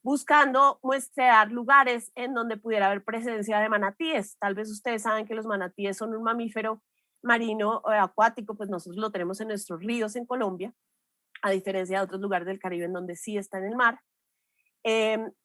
buscando muestrear lugares en donde pudiera haber presencia de manatíes. Tal vez ustedes saben que los manatíes son un mamífero marino acuático, pues nosotros lo tenemos en nuestros ríos en Colombia, a diferencia de otros lugares del Caribe en donde sí está en el mar.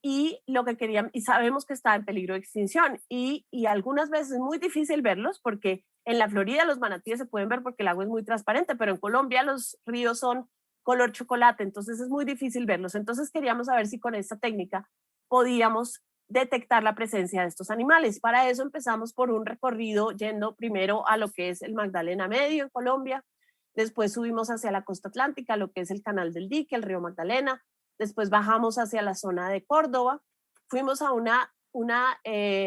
Y lo que querían, y sabemos que está en peligro de extinción, y algunas veces es muy difícil verlos porque en la Florida los manatíes se pueden ver porque el agua es muy transparente, pero en Colombia los ríos son color chocolate, entonces es muy difícil verlos. Entonces queríamos saber si con esta técnica podíamos detectar la presencia de estos animales. Para eso empezamos por un recorrido yendo primero a lo que es el Magdalena Medio en Colombia, después subimos hacia la costa atlántica, lo que es el Canal del Dique, el río Magdalena, después bajamos hacia la zona de Córdoba, fuimos a una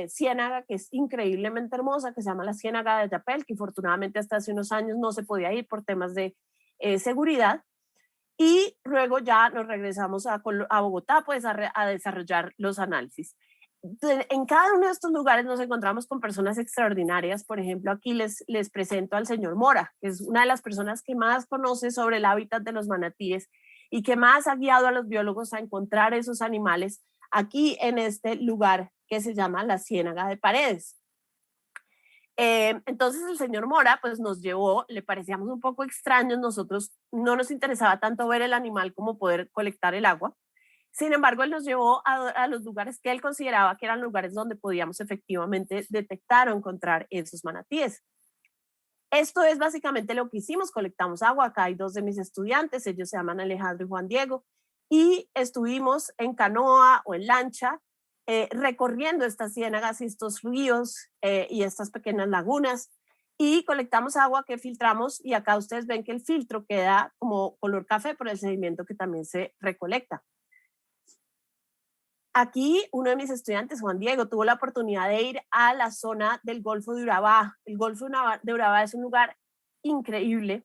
ciénaga que es increíblemente hermosa, que se llama la Ciénaga de Yapel, que afortunadamente hasta hace unos años no se podía ir por temas de seguridad, y luego ya nos regresamos a Bogotá pues a desarrollar los análisis. En cada uno de estos lugares nos encontramos con personas extraordinarias. Por ejemplo, aquí les presento al señor Mora, que es una de las personas que más conoce sobre el hábitat de los manatíes y que más ha guiado a los biólogos a encontrar esos animales aquí en este lugar que se llama la Ciénaga de Paredes. Entonces el señor Mora pues nos llevó, le parecíamos un poco extraños, nosotros no nos interesaba tanto ver el animal como poder colectar el agua. Sin embargo, él nos llevó a los lugares que él consideraba que eran lugares donde podíamos efectivamente detectar o encontrar esos manatíes. Esto es básicamente lo que hicimos, colectamos agua. Acá hay dos de mis estudiantes, ellos se llaman Alejandro y Juan Diego, y estuvimos en canoa o en lancha recorriendo estas ciénagas y estos ríos y estas pequeñas lagunas, y colectamos agua que filtramos, y acá ustedes ven que el filtro queda como color café por el sedimento que también se recolecta. Aquí uno de mis estudiantes, Juan Diego, tuvo la oportunidad de ir a la zona del Golfo de Urabá. El Golfo de Urabá es un lugar increíble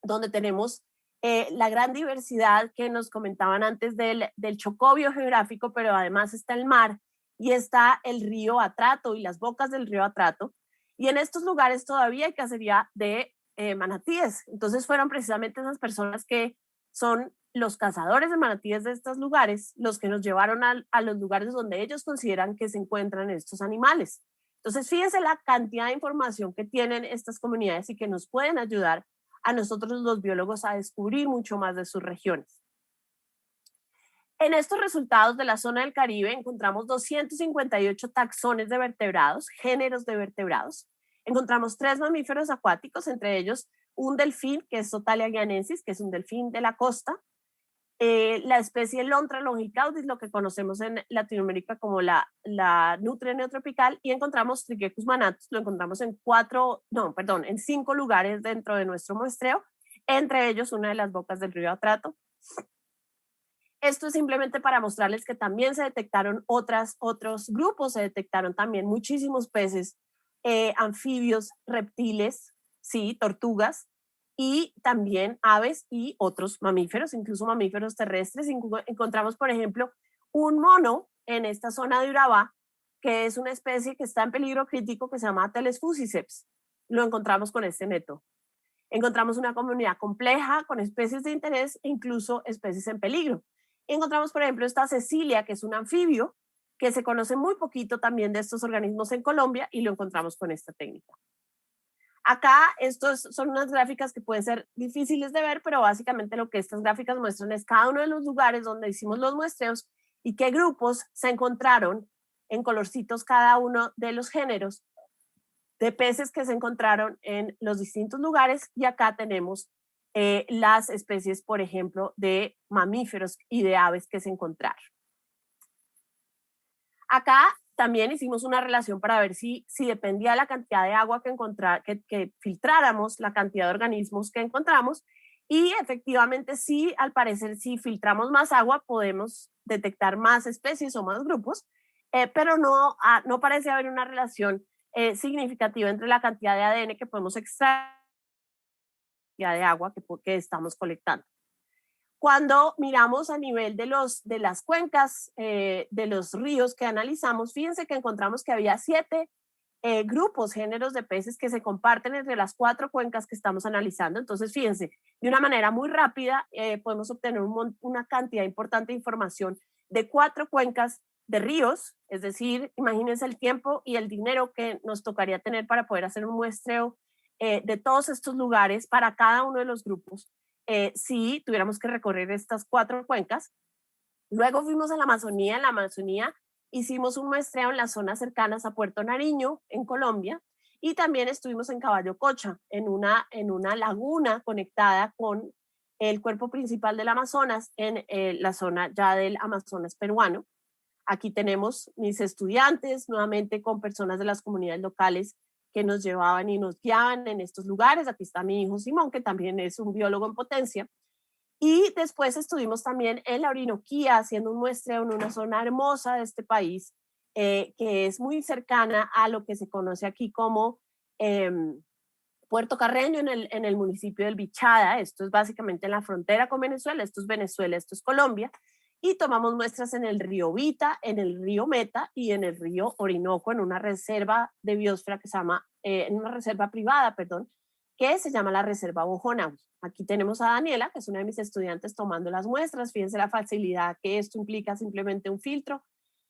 donde tenemos la gran diversidad que nos comentaban antes del chocó biogeográfico, pero además está el mar y está el río Atrato y las bocas del río Atrato. Y en estos lugares todavía hay cacería de manatíes. Entonces fueron precisamente esas personas que son los cazadores de manatíes de estos lugares los que nos llevaron a los lugares donde ellos consideran que se encuentran estos animales. Entonces fíjense la cantidad de información que tienen estas comunidades y que nos pueden ayudar a nosotros los biólogos a descubrir mucho más de sus regiones. En estos resultados de la zona del Caribe encontramos 258 taxones de vertebrados, géneros de vertebrados. Encontramos 3 mamíferos acuáticos, entre ellos un delfín, que es Sotalia guianensis, que es un delfín de la costa. La especie Lontra longicaudis, lo que conocemos en Latinoamérica como la nutria neotropical, y encontramos Triquecus manatus, lo encontramos en 5 lugares dentro de nuestro muestreo, entre ellos una de las bocas del río Atrato. Esto es simplemente para mostrarles que también se detectaron otros grupos, se detectaron también muchísimos peces, anfibios, reptiles, sí, tortugas, y también aves y otros mamíferos, incluso mamíferos terrestres. Encontramos, por ejemplo, un mono en esta zona de Urabá, que es una especie que está en peligro crítico, que se llama Ateles fusiceps. Lo encontramos con este método. Encontramos una comunidad compleja con especies de interés e incluso especies en peligro. Encontramos, por ejemplo, esta Cecilia, que es un anfibio, que se conoce muy poquito también de estos organismos en Colombia, y lo encontramos con esta técnica. Acá estos son unas gráficas que pueden ser difíciles de ver, pero básicamente lo que estas gráficas muestran es cada uno de los lugares donde hicimos los muestreos y qué grupos se encontraron en colorcitos cada uno de los géneros de peces que se encontraron en los distintos lugares, y acá tenemos las especies, por ejemplo, de mamíferos y de aves que se encontraron. Acá también hicimos una relación para ver si dependía de la cantidad de agua que filtráramos, la cantidad de organismos que encontramos, y efectivamente sí, al parecer, si filtramos más agua podemos detectar más especies o más grupos, pero no parece haber una relación significativa entre la cantidad de ADN que podemos extraer y la cantidad de agua que estamos colectando. Cuando miramos a nivel de las cuencas de los ríos que analizamos, fíjense que encontramos que había 7 grupos, géneros de peces que se comparten entre las 4 cuencas que estamos analizando. Entonces, fíjense, de una manera muy rápida podemos obtener una cantidad importante de información de 4 cuencas de ríos, es decir, imagínense el tiempo y el dinero que nos tocaría tener para poder hacer un muestreo de todos estos lugares para cada uno de los grupos. Si tuviéramos que recorrer estas 4 cuencas. Luego fuimos a la Amazonía. En la Amazonía hicimos un muestreo en las zonas cercanas a Puerto Nariño, en Colombia, y también estuvimos en Caballo Cocha, en una laguna conectada con el cuerpo principal del Amazonas, en la zona ya del Amazonas peruano. Aquí tenemos mis estudiantes, nuevamente con personas de las comunidades locales que nos llevaban y nos guiaban en estos lugares. Aquí está mi hijo Simón, que también es un biólogo en potencia. Y después estuvimos también en la Orinoquía haciendo un muestreo en una zona hermosa de este país, que es muy cercana a lo que se conoce aquí como Puerto Carreño, en el municipio del Bichada. Esto es básicamente en la frontera con Venezuela. Esto es Venezuela, esto es Colombia. Y tomamos muestras en el río Vita, en el río Meta y en el río Orinoco, en una reserva de biosfera que se llama, en una reserva privada, perdón, que se llama la Reserva Bojonawi. Aquí tenemos a Daniela, que es una de mis estudiantes, tomando las muestras. Fíjense la facilidad que esto implica, simplemente un filtro.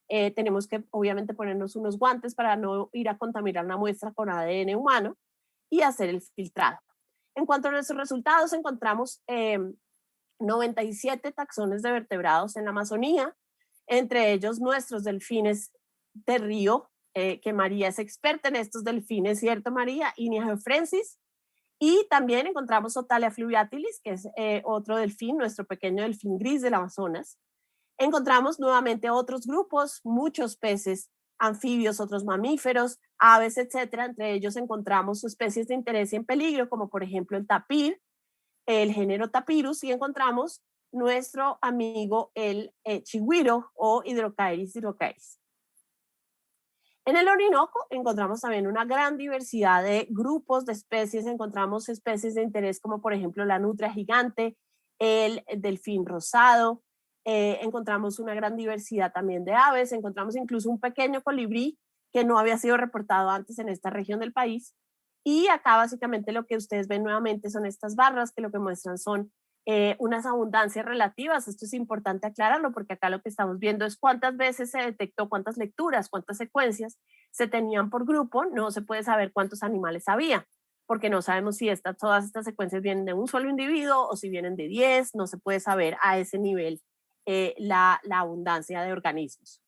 Tenemos que obviamente ponernos unos guantes para no ir a contaminar la muestra con ADN humano y hacer el filtrado. En cuanto a nuestros resultados, encontramos 97 taxones de vertebrados en la Amazonía, entre ellos nuestros delfines de río, que María es experta en estos delfines, ¿cierto, María? Inia geofrensis. Y también encontramos Sotalia fluviatilis, que es otro delfín, nuestro pequeño delfín gris del Amazonas. Encontramos nuevamente otros grupos, muchos peces, anfibios, otros mamíferos, aves, etcétera. Entre ellos encontramos especies de interés y en peligro, como por ejemplo el tapir, el género Tapirus, y encontramos nuestro amigo el chigüiro o Hydrochaeris hydrochaeris. En el Orinoco encontramos también una gran diversidad de grupos de especies. Encontramos especies de interés como por ejemplo la nutria gigante, el delfín rosado, encontramos una gran diversidad también de aves, encontramos incluso un pequeño colibrí que no había sido reportado antes en esta región del país. Y acá básicamente lo que ustedes ven nuevamente son estas barras que lo que muestran son unas abundancias relativas. Esto es importante aclararlo porque acá lo que estamos viendo es cuántas veces se detectó, cuántas lecturas, cuántas secuencias se tenían por grupo. No se puede saber cuántos animales había, porque no sabemos si todas estas secuencias vienen de un solo individuo o si vienen de 10, no se puede saber a ese nivel la abundancia de organismos.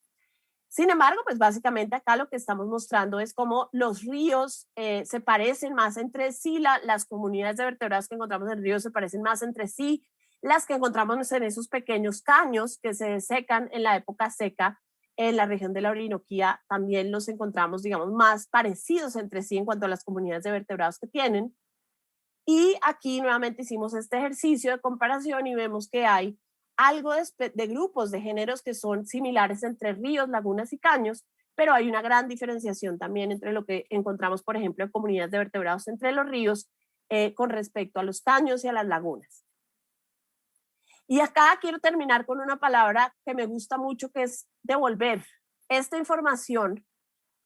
Sin embargo, pues básicamente acá lo que estamos mostrando es cómo los ríos se parecen más entre sí, las comunidades de vertebrados que encontramos en ríos se parecen más entre sí, las que encontramos en esos pequeños caños que se desecan en la época seca en la región de la Orinoquía, también los encontramos, digamos, más parecidos entre sí en cuanto a las comunidades de vertebrados que tienen. Y aquí nuevamente hicimos este ejercicio de comparación y vemos que hay algo de grupos de géneros que son similares entre ríos, lagunas y caños, pero hay una gran diferenciación también entre lo que encontramos, por ejemplo, en comunidades de vertebrados entre los ríos con respecto a los caños y a las lagunas. Y acá quiero terminar con una palabra que me gusta mucho, que es devolver. Esta información,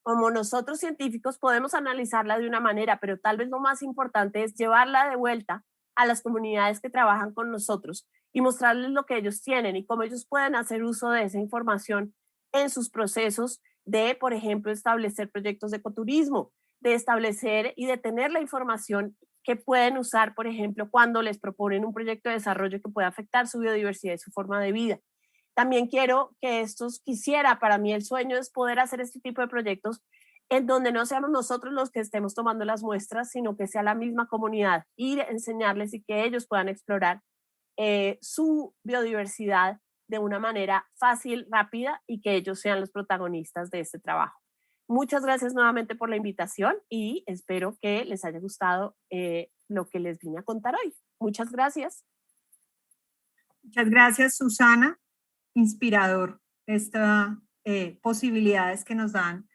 como nosotros científicos podemos analizarla de una manera, pero tal vez lo más importante es llevarla de vuelta a las comunidades que trabajan con nosotros y mostrarles lo que ellos tienen y cómo ellos pueden hacer uso de esa información en sus procesos de, por ejemplo, establecer proyectos de ecoturismo, de establecer y de tener la información que pueden usar, por ejemplo, cuando les proponen un proyecto de desarrollo que pueda afectar su biodiversidad y su forma de vida. También para mí el sueño es poder hacer este tipo de proyectos en donde no seamos nosotros los que estemos tomando las muestras, sino que sea la misma comunidad, ir a enseñarles y que ellos puedan explorar su biodiversidad de una manera fácil, rápida y que ellos sean los protagonistas de este trabajo. Muchas gracias nuevamente por la invitación y espero que les haya gustado lo que les vine a contar hoy. Muchas gracias. Muchas gracias, Susana. Inspirador estas posibilidades que nos dan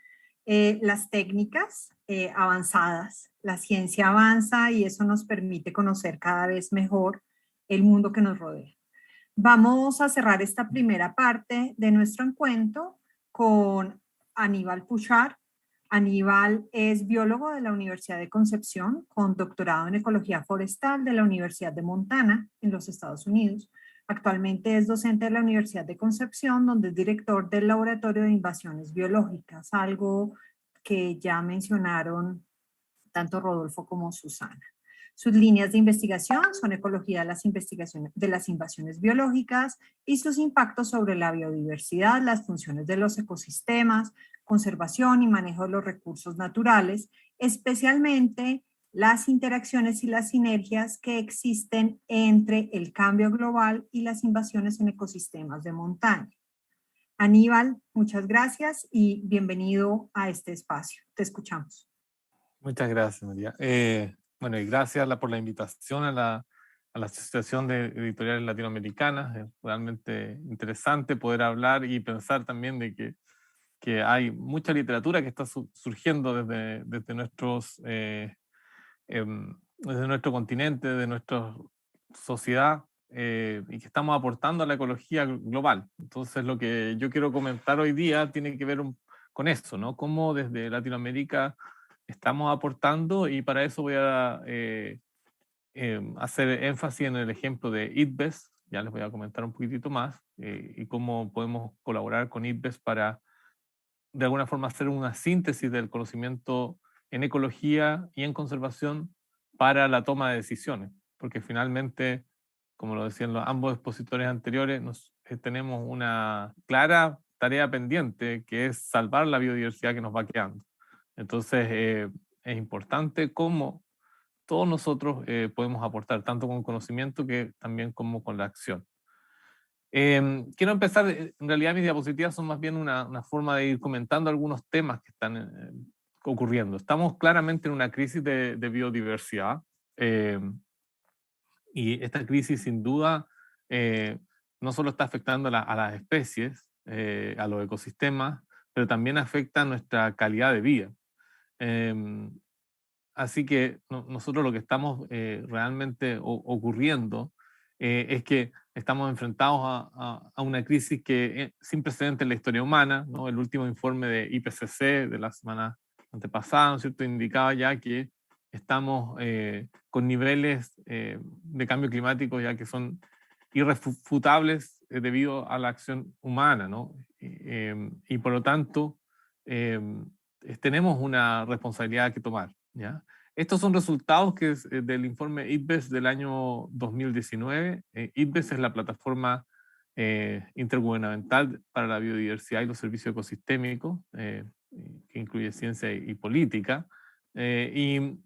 las técnicas avanzadas. La ciencia avanza y eso nos permite conocer cada vez mejor el mundo que nos rodea. Vamos a cerrar esta primera parte de nuestro encuentro con Aníbal Puchar. Aníbal es biólogo de la Universidad de Concepción con doctorado en ecología forestal de la Universidad de Montana en los Estados Unidos. Actualmente es docente de la Universidad de Concepción, donde es director del Laboratorio de Invasiones Biológicas, algo que ya mencionaron tanto Rodolfo como Susana. Sus líneas de investigación son ecología de las invasiones biológicas y sus impactos sobre la biodiversidad, las funciones de los ecosistemas, conservación y manejo de los recursos naturales, especialmente las interacciones y las sinergias que existen entre el cambio global y las invasiones en ecosistemas de montaña. Aníbal, muchas gracias y bienvenido a este espacio. Te escuchamos. Muchas gracias, María. Bueno, y gracias por la invitación a la Asociación de Editoriales Latinoamericanas. Es realmente interesante poder hablar y pensar también de que hay mucha literatura que está surgiendo desde nuestro continente, de nuestra sociedad, y que estamos aportando a la ecología global. Entonces, lo que yo quiero comentar hoy día tiene que ver con eso, ¿no? Cómo desde Latinoamérica estamos aportando, y para eso voy a hacer énfasis en el ejemplo de IDBES. Ya les voy a comentar un poquitito más, y cómo podemos colaborar con IDBES para, de alguna forma, hacer una síntesis del conocimiento en ecología y en conservación para la toma de decisiones, porque finalmente, como lo decían ambos expositores anteriores, tenemos una clara tarea pendiente, que es salvar la biodiversidad que nos va quedando. Entonces, es importante cómo todos nosotros podemos aportar, tanto con conocimiento que también como con la acción. Quiero empezar, en realidad mis diapositivas son más bien una forma de ir comentando algunos temas que están ocurriendo. Estamos claramente en una crisis de biodiversidad, y esta crisis sin duda no solo está afectando a las especies, a los ecosistemas, pero también afecta a nuestra calidad de vida. Así que nosotros lo que estamos realmente ocurriendo es que estamos enfrentados a una crisis que sin precedentes en la historia humana, ¿no? El último informe de IPCC de la semana antepasada, ¿no es cierto?, indicaba ya que estamos con niveles de cambio climático ya que son irrefutables debido a la acción humana, ¿no? Y por lo tanto, tenemos una responsabilidad que tomar, ¿ya? Estos son resultados que es del informe IPBES del año 2019. IPBES es la plataforma intergubernamental para la biodiversidad y los servicios ecosistémicos, que incluye ciencia y política. Y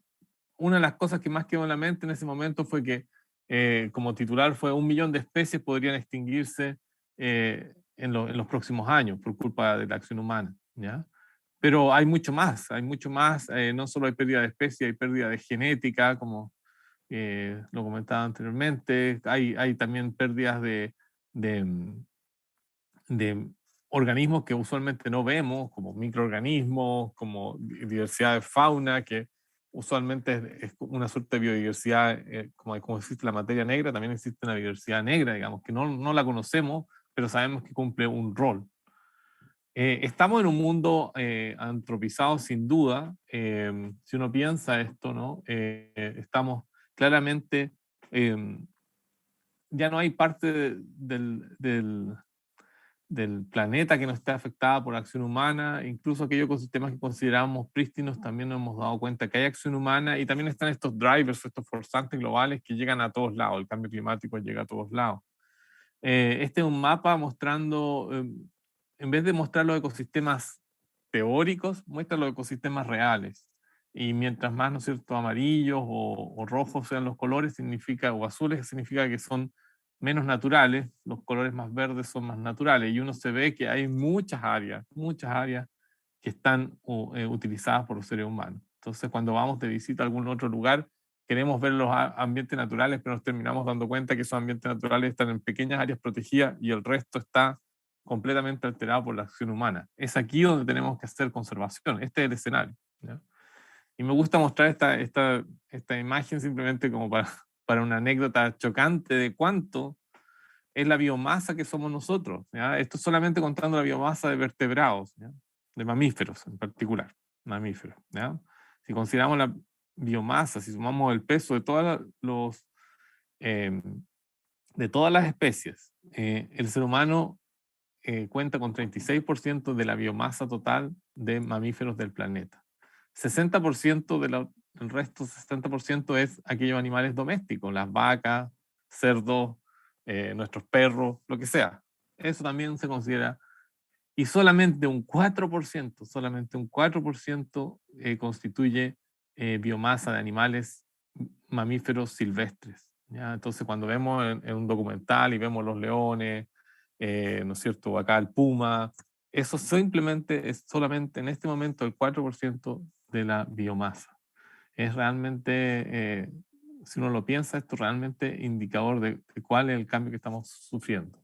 una de las cosas que más quedó en la mente en ese momento fue que, como titular, fue 1 millón de especies podrían extinguirse en los próximos años por culpa de la acción humana, ¿ya? Pero hay mucho más, no solo hay pérdida de especies, hay pérdida de genética, como lo comentaba anteriormente, hay también pérdidas de organismos que usualmente no vemos, como microorganismos, como diversidad de fauna, que usualmente es una suerte de biodiversidad, como existe la materia negra, también existe una biodiversidad negra, digamos, que no la conocemos, pero sabemos que cumple un rol. Estamos en un mundo antropizado sin duda. Si uno piensa esto, ¿no? Estamos claramente, ya no hay parte del planeta que no esté afectada por acción humana. Incluso aquellos ecosistemas que consideramos prístinos también nos hemos dado cuenta que hay acción humana, y también están estos drivers, estos forzantes globales que llegan a todos lados. El cambio climático llega a todos lados. Este es un mapa mostrando, en vez de mostrar los ecosistemas teóricos, muestra los ecosistemas reales. Y mientras más, ¿no es cierto?, amarillos o rojos sean los colores, o azules, significa que son menos naturales. Los colores más verdes son más naturales. Y uno se ve que hay muchas áreas que están utilizadas por los seres humanos. Entonces, cuando vamos de visita a algún otro lugar, queremos ver los ambientes naturales, pero nos terminamos dando cuenta que esos ambientes naturales están en pequeñas áreas protegidas y el resto está completamente alterado por la acción humana. Es aquí donde tenemos que hacer conservación. Este es el escenario, ¿ya? Y me gusta mostrar esta imagen simplemente como para una anécdota chocante de cuánto es la biomasa que somos nosotros, ¿ya? Esto solamente contando la biomasa de vertebrados, ¿ya? De mamíferos en particular, mamíferos, ¿ya? Si consideramos la biomasa, si sumamos el peso de de todas las especies, el ser humano cuenta con 36% de la biomasa total de mamíferos del planeta. 60% del resto, 60% es aquellos animales domésticos, las vacas, cerdos, nuestros perros, lo que sea. Eso también se considera. Y solamente un 4% constituye biomasa de animales mamíferos silvestres, ¿ya? Entonces, cuando vemos en un documental y vemos los leones, ¿no es cierto?, acá el puma, eso simplemente es solamente en este momento el 4% de la biomasa. Es realmente, si uno lo piensa, esto es realmente indicador de cuál es el cambio que estamos sufriendo,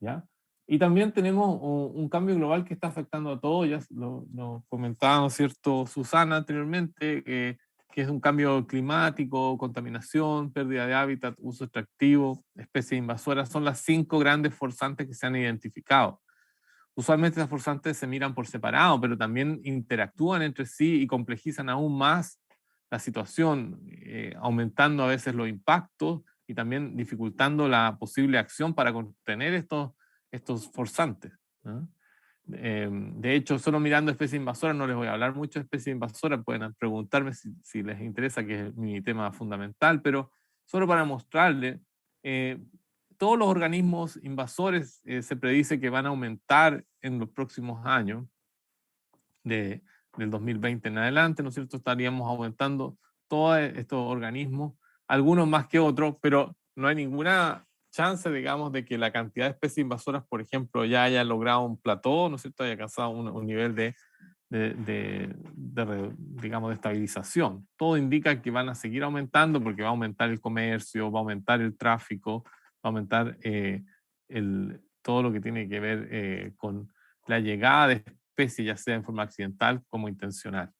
¿ya? Y también tenemos un cambio global que está afectando a todos, ya lo comentaba, ¿no es cierto?, Susana anteriormente, que es un cambio climático, contaminación, pérdida de hábitat, uso extractivo, especies invasoras, son las 5 grandes forzantes que se han identificado. Usualmente las forzantes se miran por separado, pero también interactúan entre sí y complejizan aún más la situación, aumentando a veces los impactos y también dificultando la posible acción para contener estos forzantes, ¿no? De hecho, solo mirando especies invasoras, no les voy a hablar mucho de especies invasoras, pueden preguntarme si les interesa, que es mi tema fundamental, pero solo para mostrarles, todos los organismos invasores se predice que van a aumentar en los próximos años, del 2020 en adelante, ¿no es cierto? Estaríamos aumentando todos estos organismos, algunos más que otros, pero no hay ninguna chance, digamos, de que la cantidad de especies invasoras, por ejemplo, ya haya logrado un plató, ¿no es cierto?, haya alcanzado un nivel digamos, de estabilización. Todo indica que van a seguir aumentando porque va a aumentar el comercio, va a aumentar el tráfico, va a aumentar todo lo que tiene que ver con la llegada de especies, ya sea en forma accidental como intencional.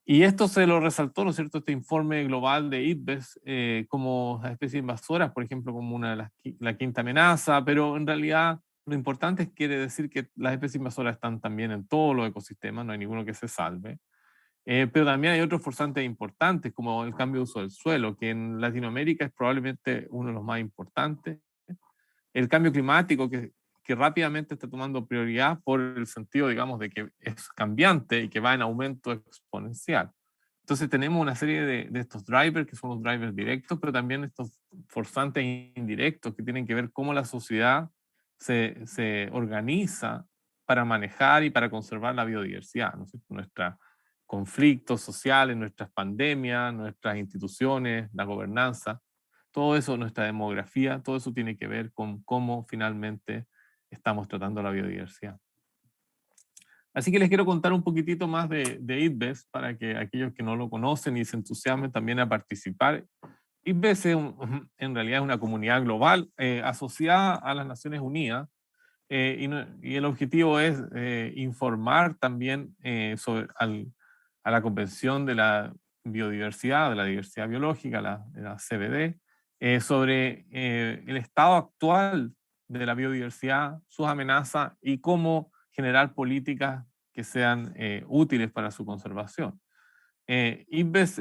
Y esto se lo resaltó, ¿no es cierto?, este informe global de IPBES como especies invasoras, por ejemplo, como una de la quinta amenaza, pero en realidad lo importante es que quiere decir que las especies invasoras están también en todos los ecosistemas, no hay ninguno que se salve. Pero también hay otros forzantes importantes, como el cambio de uso del suelo, que en Latinoamérica es probablemente uno de los más importantes. El cambio climático, que rápidamente está tomando prioridad por el sentido, digamos, de que es cambiante y que va en aumento exponencial. Entonces tenemos una serie de estos drivers, que son los drivers directos, pero también estos forzantes indirectos, que tienen que ver cómo la sociedad se organiza para manejar y para conservar la biodiversidad, ¿no es cierto? Nuestros conflictos sociales, nuestras pandemias, nuestras instituciones, la gobernanza, todo eso, nuestra demografía, todo eso tiene que ver con cómo finalmente estamos tratando la biodiversidad. Así que les quiero contar un poquitito más de IPBES para que aquellos que no lo conocen y se entusiasmen también a participar. IPBES en realidad es una comunidad global asociada a las Naciones Unidas y el objetivo es informar también a la Convención de la Biodiversidad, de la Diversidad Biológica, la CBD, sobre el estado actual de la biodiversidad, sus amenazas y cómo generar políticas que sean útiles para su conservación. IPBES,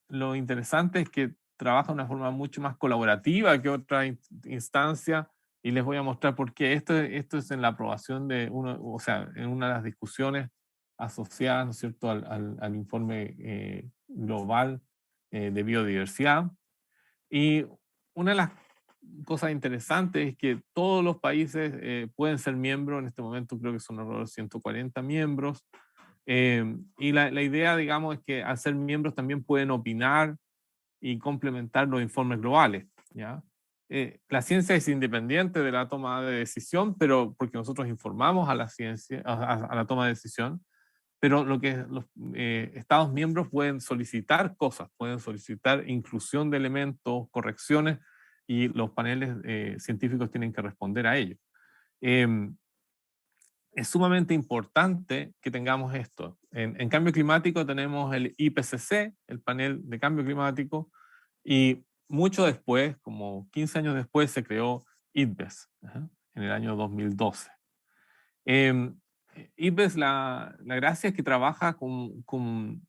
lo interesante es que trabaja de una forma mucho más colaborativa que otra instancia, y les voy a mostrar por qué. Esto es en la aprobación de o sea, en una de las discusiones asociadas, ¿no es cierto?, al informe global de biodiversidad. Y una de las cosas interesantes es que todos los países pueden ser miembros, en este momento creo que son alrededor de 140 miembros, y la idea, digamos, es que al ser miembros también pueden opinar y complementar los informes globales, ¿ya? La ciencia es independiente de la toma de decisión, pero porque nosotros informamos a la ciencia, a la toma de decisión, pero lo que los Estados miembros pueden solicitar cosas, pueden solicitar inclusión de elementos, correcciones, y los paneles científicos tienen que responder a ello. Es sumamente importante que tengamos esto. En cambio climático tenemos el IPCC, el panel de cambio climático, y mucho después, como 15 años después, se creó IPBES, en el año 2012. IPBES, la gracia es que trabaja con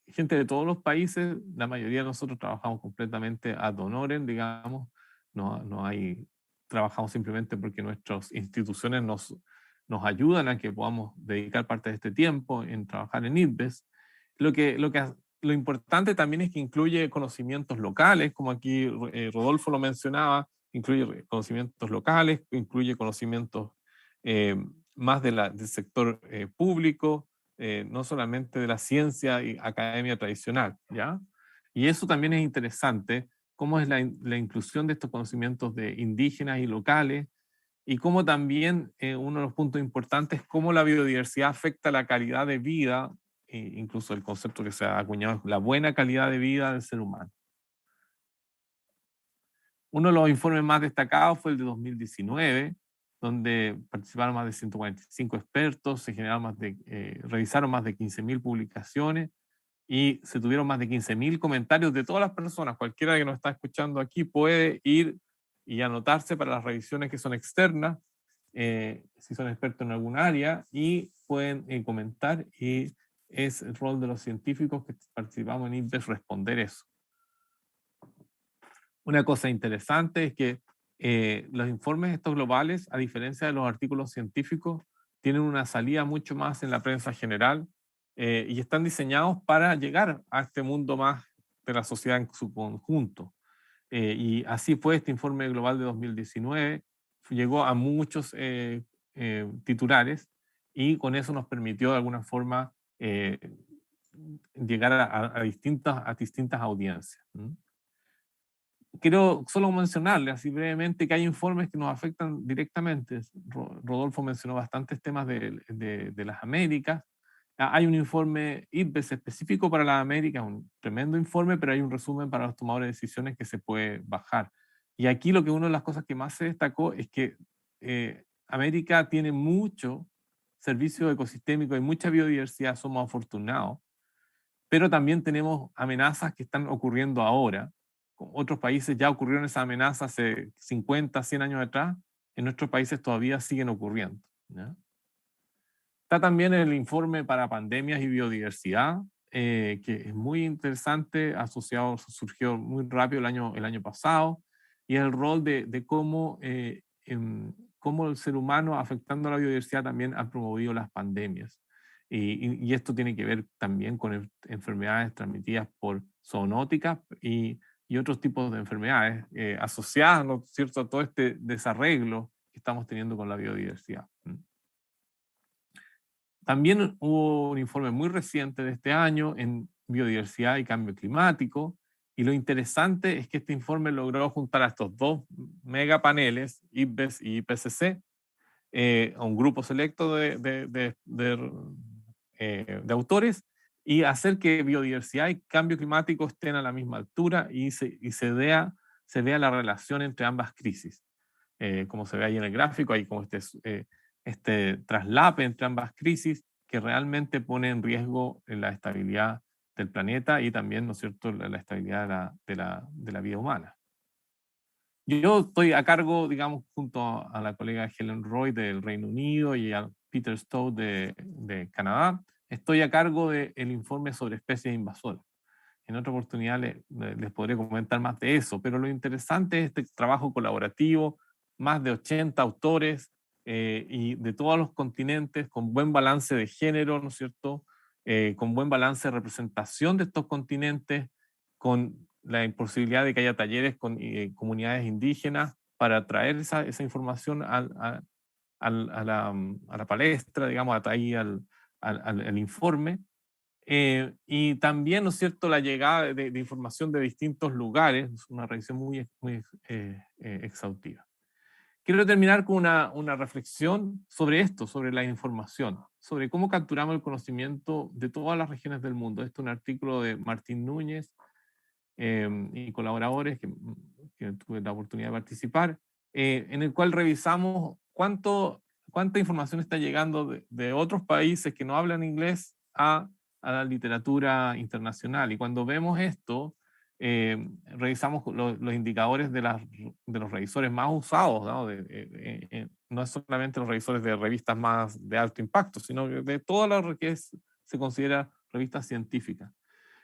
gente de todos los países. La mayoría de nosotros trabajamos completamente ad honorem, digamos. No hay, trabajamos simplemente porque nuestras instituciones nos ayudan a que podamos dedicar parte de este tiempo en trabajar en IPBES. Lo importante también es que incluye conocimientos locales, como aquí Rodolfo lo mencionaba, incluye conocimientos locales, incluye conocimientos más del sector público, no solamente de la ciencia y academia tradicional, ¿ya? Y eso también es interesante, cómo es la inclusión de estos conocimientos de indígenas y locales, y cómo también uno de los puntos importantes es cómo la biodiversidad afecta la calidad de vida, incluso el concepto que se ha acuñado es la buena calidad de vida del ser humano. Uno de los informes más destacados fue el de 2019, donde participaron más de 145 expertos, se generaron revisaron más de 15.000 publicaciones y se tuvieron más de 15.000 comentarios de todas las personas. Cualquiera que nos está escuchando aquí puede ir y anotarse para las revisiones que son externas, si son expertos en algún área, y pueden comentar, y es el rol de los científicos que participamos en IPBES responder eso. Una cosa interesante es que los informes estos globales, a diferencia de los artículos científicos, tienen una salida mucho más en la prensa general y están diseñados para llegar a este mundo más de la sociedad en su conjunto. Y así fue este informe global de 2019, llegó a muchos titulares, y con eso nos permitió de alguna forma llegar a distintas audiencias. Quiero solo mencionarle así brevemente que hay informes que nos afectan directamente. Rodolfo mencionó bastantes temas de las Américas. Hay un informe IPBES específico para las Américas, un tremendo informe, pero hay un resumen para los tomadores de decisiones que se puede bajar. Y aquí una de las cosas que más se destacó es que América tiene mucho servicio ecosistémico y mucha biodiversidad, somos afortunados, pero también tenemos amenazas que están ocurriendo ahora. Otros países ya ocurrieron esas amenazas hace 50, 100 años atrás, en nuestros países todavía siguen ocurriendo, ¿ya? Está también el informe para pandemias y biodiversidad, que es muy interesante, asociado, surgió muy rápido el año pasado, y el rol de cómo, cómo el ser humano, afectando a la biodiversidad, también ha promovido las pandemias. Y esto tiene que ver también con enfermedades transmitidas por zoonóticas y otros tipos de enfermedades asociadas, ¿no es cierto?, a todo este desarreglo que estamos teniendo con la biodiversidad. También hubo un informe muy reciente de este año en biodiversidad y cambio climático, y lo interesante es que este informe logró juntar a estos dos megapaneles, IPBES y IPCC, a un grupo selecto de autores, y hacer que biodiversidad y cambio climático estén a la misma altura y se vea la relación entre ambas crisis. Como se ve ahí en el gráfico, hay como este traslape entre ambas crisis que realmente pone en riesgo la estabilidad del planeta y también, ¿no es cierto?, la estabilidad de la vida humana. Yo estoy a cargo, digamos, junto a la colega Helen Roy del Reino Unido y a Peter Stowe de Canadá, estoy a cargo del informe sobre especies invasoras. En otra oportunidad les podré comentar más de eso, pero lo interesante es este trabajo colaborativo, más de 80 autores y de todos los continentes, con buen balance de género, ¿no es cierto?, con buen balance de representación de estos continentes, con la imposibilidad de que haya talleres con comunidades indígenas para traer esa información a la palestra, digamos, ahí al informe. Y también, ¿no es cierto?, la llegada de información de distintos lugares, una revisión muy exhaustiva. Quiero terminar con una reflexión sobre esto, sobre la información, sobre cómo capturamos el conocimiento de todas las regiones del mundo. Este es un artículo de Martín Núñez y colaboradores que tuve la oportunidad de participar, en el cual revisamos cuánta información está llegando de otros países que no hablan inglés a la literatura internacional. Y cuando vemos esto, revisamos los indicadores de los revisores más usados, ¿no? No es solamente los revisores de revistas más de alto impacto, sino de todo lo que se considera revistas científicas.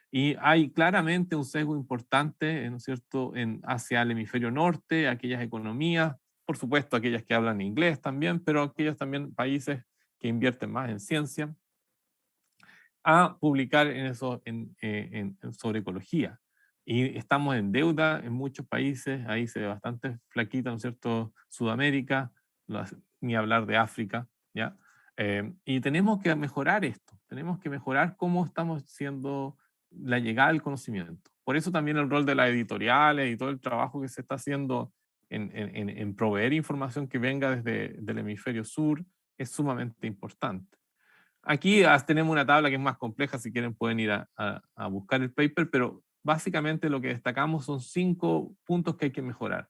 Y hay claramente un sesgo importante, ¿no es cierto?, hacia el hemisferio norte, aquellas economías, por supuesto aquellas que hablan inglés también, pero aquellos también países que invierten más en ciencia, a publicar sobre ecología. Y estamos en deuda en muchos países, ahí se ve bastante flaquita, ¿no es cierto?, Sudamérica, ni hablar de África, ¿ya? Y tenemos que mejorar esto, tenemos que mejorar cómo estamos haciendo la llegada del conocimiento. Por eso también el rol de las editoriales y todo el trabajo que se está haciendo en proveer información que venga desde el hemisferio sur es sumamente importante. Aquí tenemos una tabla que es más compleja, si quieren pueden ir a buscar el paper, pero básicamente lo que destacamos son 5 puntos que hay que mejorar.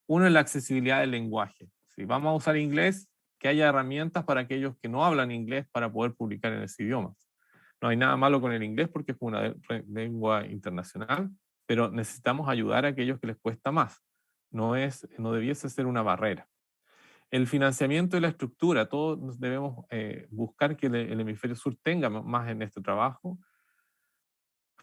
Uno es la accesibilidad del lenguaje. Si vamos a usar inglés, que haya herramientas para aquellos que no hablan inglés para poder publicar en ese idioma. No hay nada malo con el inglés porque es una lengua internacional, pero necesitamos ayudar a aquellos que les cuesta más. No debiese ser una barrera. El financiamiento y la estructura, todos debemos buscar que el hemisferio sur tenga más en este trabajo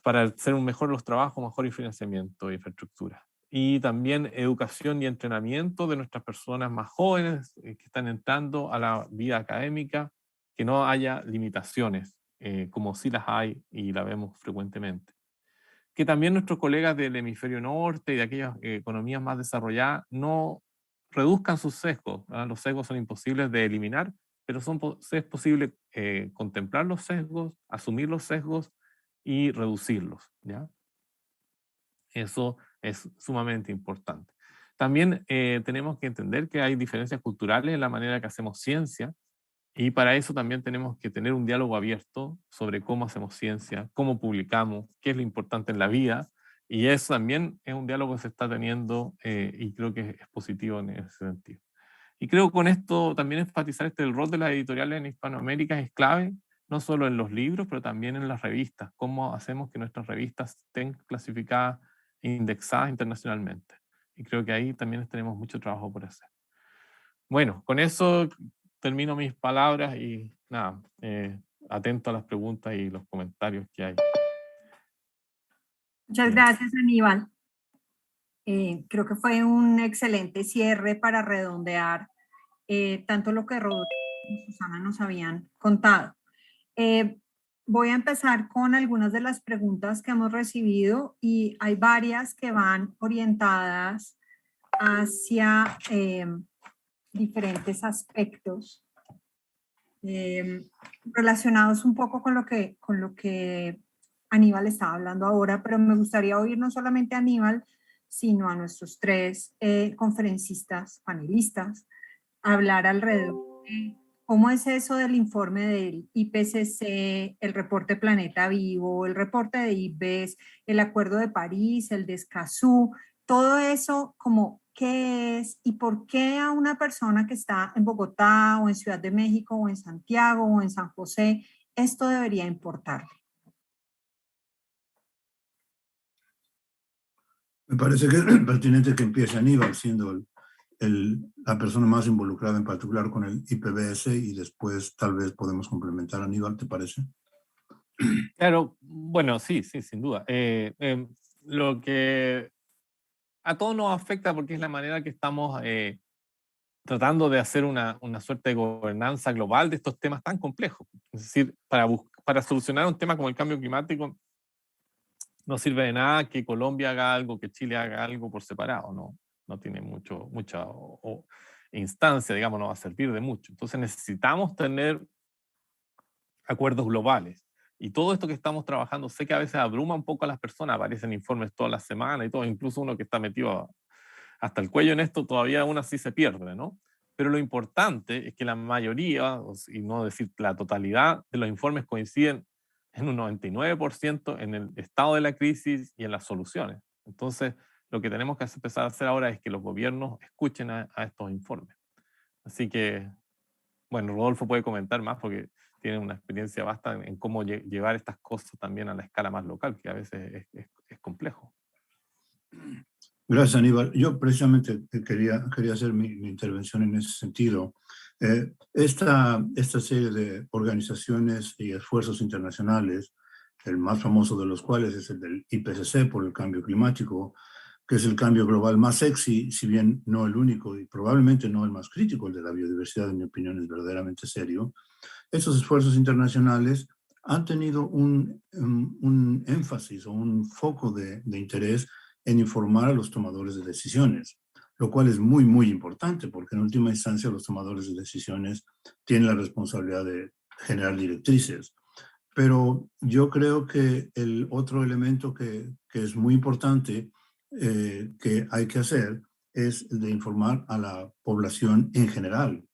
para hacer mejor los trabajos, mejor el financiamiento y infraestructura. Y también educación y entrenamiento de nuestras personas más jóvenes que están entrando a la vida académica, que no haya limitaciones, como sí las hay y la vemos frecuentemente. Que también nuestros colegas del hemisferio norte y de aquellas economías más desarrolladas no reduzcan sus sesgos. Los sesgos son imposibles de eliminar, pero es posible contemplar los sesgos, asumir los sesgos y reducirlos, ¿ya? Eso es sumamente importante. También tenemos que entender que hay diferencias culturales en la manera que hacemos ciencia, y para eso también tenemos que tener un diálogo abierto sobre cómo hacemos ciencia, cómo publicamos, qué es lo importante en la vida, y eso también es un diálogo que se está teniendo y creo que es positivo en ese sentido. Y creo con esto también enfatizar el rol de las editoriales en Hispanoamérica es clave, no solo en los libros, pero también en las revistas. ¿Cómo hacemos que nuestras revistas estén clasificadas e indexadas internacionalmente? Y creo que ahí también tenemos mucho trabajo por hacer. Bueno, con eso termino mis palabras y nada, atento a las preguntas y los comentarios que hay. Muchas gracias, Aníbal. Creo que fue un excelente cierre para redondear tanto lo que Rodolfo y Susana nos habían contado. Voy a empezar con algunas de las preguntas que hemos recibido y hay varias que van orientadas hacia diferentes aspectos relacionados un poco con lo que Aníbal estaba hablando ahora, pero me gustaría oír no solamente a Aníbal, sino a nuestros tres conferencistas, panelistas, hablar alrededor de cómo es eso del informe del IPCC, el reporte Planeta Vivo, el reporte de IPBES, el Acuerdo de París, el de Escazú, todo eso, como qué es y por qué a una persona que está en Bogotá o en Ciudad de México o en Santiago o en San José, esto debería importarle. Me parece que es pertinente que empiece Aníbal, siendo la persona más involucrada en particular con el IPBES, y después tal vez podemos complementar a Aníbal, ¿te parece? Claro, bueno, sí, sin duda. Lo que a todos nos afecta porque es la manera que estamos tratando de hacer una suerte de gobernanza global de estos temas tan complejos. Es decir, para solucionar un tema como el cambio climático, no sirve de nada que Colombia haga algo, que Chile haga algo por separado, no tiene mucha instancia, digamos, no va a servir de mucho. Entonces necesitamos tener acuerdos globales. Y todo esto que estamos trabajando, sé que a veces abruma un poco a las personas, aparecen informes todas las semanas y todo, incluso uno que está metido hasta el cuello en esto, todavía aún así se pierde, ¿no? Pero lo importante es que la mayoría, y no decir la totalidad de los informes coinciden en un 99% en el estado de la crisis y en las soluciones. Entonces, lo que tenemos que empezar a hacer ahora es que los gobiernos escuchen a estos informes. Así que, bueno, Rodolfo puede comentar más porque tiene una experiencia vasta en cómo llevar estas cosas también a la escala más local, que a veces es complejo. Gracias, Aníbal. Yo precisamente quería hacer mi intervención en ese sentido. Esta serie de organizaciones y esfuerzos internacionales, el más famoso de los cuales es el del IPCC por el cambio climático, que es el cambio global más sexy, si bien no el único y probablemente no el más crítico, el de la biodiversidad, en mi opinión, es verdaderamente serio. Estos esfuerzos internacionales han tenido un énfasis o un foco de interés en informar a los tomadores de decisiones, lo cual es muy, muy importante, porque en última instancia los tomadores de decisiones tienen la responsabilidad de generar directrices. Pero yo creo que el otro elemento que es muy importante que hay que hacer es el de informar a la población en general.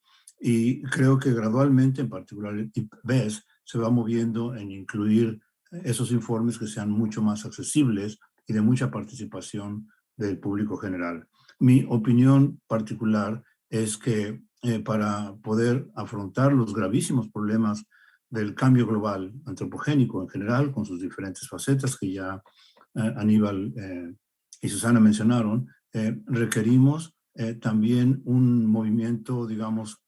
Y creo que gradualmente, en particular el IPBES, se va moviendo en incluir esos informes que sean mucho más accesibles y de mucha participación del público general. Mi opinión particular es que para poder afrontar los gravísimos problemas del cambio global antropogénico en general, con sus diferentes facetas que ya Aníbal y Susana mencionaron, requerimos también un movimiento, digamos,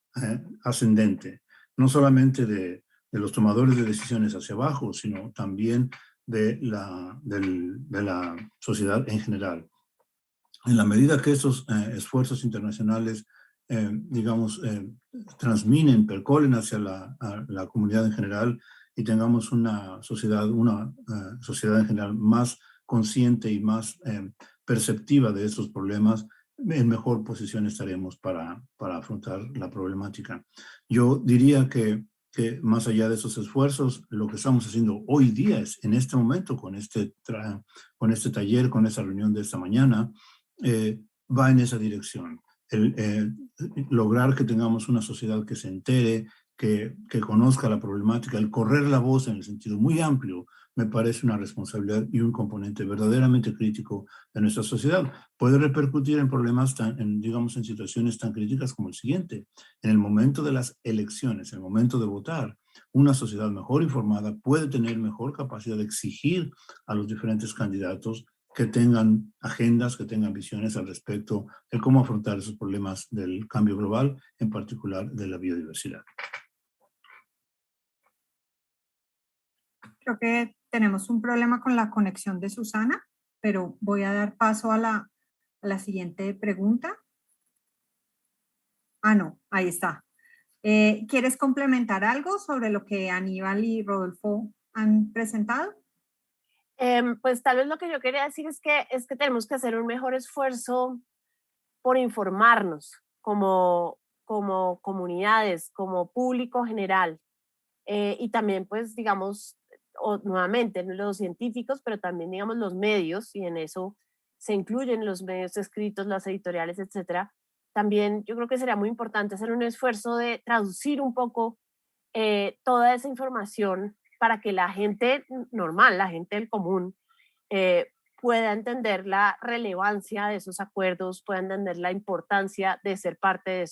ascendente, no solamente de los tomadores de decisiones hacia abajo, sino también de la sociedad en general. En la medida que estos esfuerzos internacionales, digamos, transminen, percolen hacia la comunidad en general y tengamos una sociedad en general más consciente y más perceptiva de estos problemas, en mejor posición estaremos para afrontar la problemática. Yo diría que más allá de esos esfuerzos, lo que estamos haciendo hoy día es, en este momento, con este taller, con esta reunión de esta mañana, va en esa dirección. Lograr que tengamos una sociedad que se entere, que conozca la problemática, el correr la voz en el sentido muy amplio, me parece una responsabilidad y un componente verdaderamente crítico de nuestra sociedad. Puede repercutir en problemas, digamos, en situaciones tan críticas como el siguiente. En el momento de las elecciones, en el momento de votar, Una sociedad mejor informada puede tener mejor capacidad de exigir a los diferentes candidatos que tengan agendas, que tengan visiones al respecto de cómo afrontar esos problemas del cambio global, en particular de la biodiversidad. Creo que tenemos un problema con la conexión de Susana, pero voy a dar paso a la siguiente pregunta. Ah, no, ahí está. ¿Quieres complementar algo sobre lo que Aníbal y Rodolfo han presentado? Pues tal vez lo que yo quería decir es que tenemos que hacer un mejor esfuerzo por informarnos como comunidades, como público general. Y también, pues, digamos, nuevamente los científicos, pero también, digamos, los medios, y en eso se incluyen los medios escritos, las editoriales, etcétera. También yo creo que sería muy importante hacer un esfuerzo de traducir un poco toda esa información para que la gente normal, la gente del común, eh, pueda entender la relevancia de esos acuerdos, pueda entender la importancia de ser parte de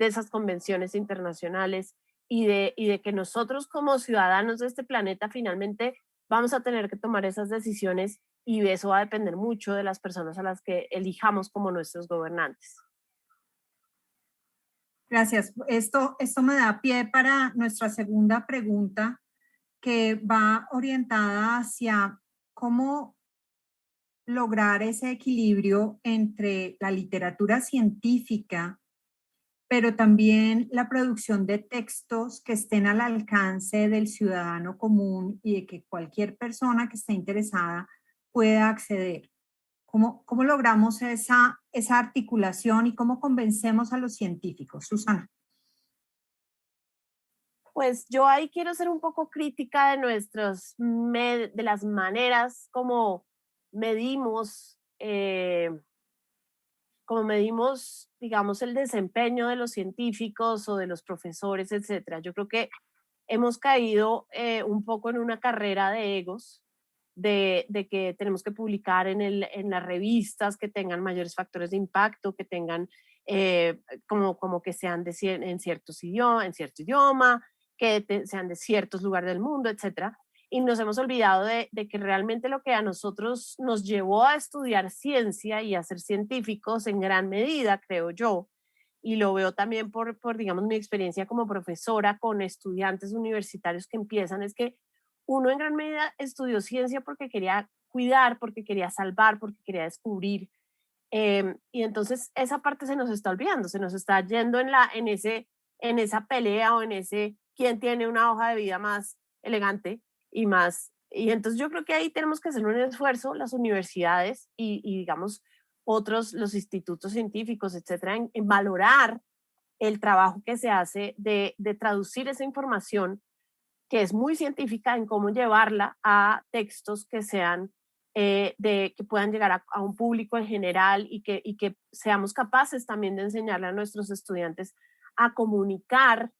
esas convenciones internacionales y de que nosotros como ciudadanos de este planeta finalmente vamos a tener que tomar esas decisiones y eso va a depender mucho de las personas a las que elijamos como nuestros gobernantes. Gracias. Esto me da pie para nuestra segunda pregunta, que va orientada hacia cómo lograr ese equilibrio entre la literatura científica, pero también la producción de textos que estén al alcance del ciudadano común y de que cualquier persona que esté interesada pueda acceder. ¿Cómo logramos esa articulación y cómo convencemos a los científicos? Susana. Pues yo ahí quiero ser un poco crítica de las maneras como medimos, digamos, el desempeño de los científicos o de los profesores, etcétera. Yo creo que hemos caído un poco en una carrera de egos, de que tenemos que publicar en las revistas que tengan mayores factores de impacto, que tengan como que sean en cierto idioma, que sean de ciertos lugares del mundo, etcétera. Y nos hemos olvidado de que realmente lo que a nosotros nos llevó a estudiar ciencia y a ser científicos en gran medida, creo yo, y lo veo también digamos, mi experiencia como profesora con estudiantes universitarios que empiezan, es que uno en gran medida estudió ciencia porque quería cuidar, porque quería salvar, porque quería descubrir. Y entonces esa parte se nos está olvidando, se nos está yendo en esa pelea o en ese quién tiene una hoja de vida más elegante y más. Y entonces yo creo que ahí tenemos que hacer un esfuerzo, las universidades y digamos los institutos científicos, etcétera, en valorar el trabajo que se hace de traducir esa información que es muy científica en cómo llevarla a textos que sean que puedan llegar a un público en general y que seamos capaces también de enseñarle a nuestros estudiantes a comunicar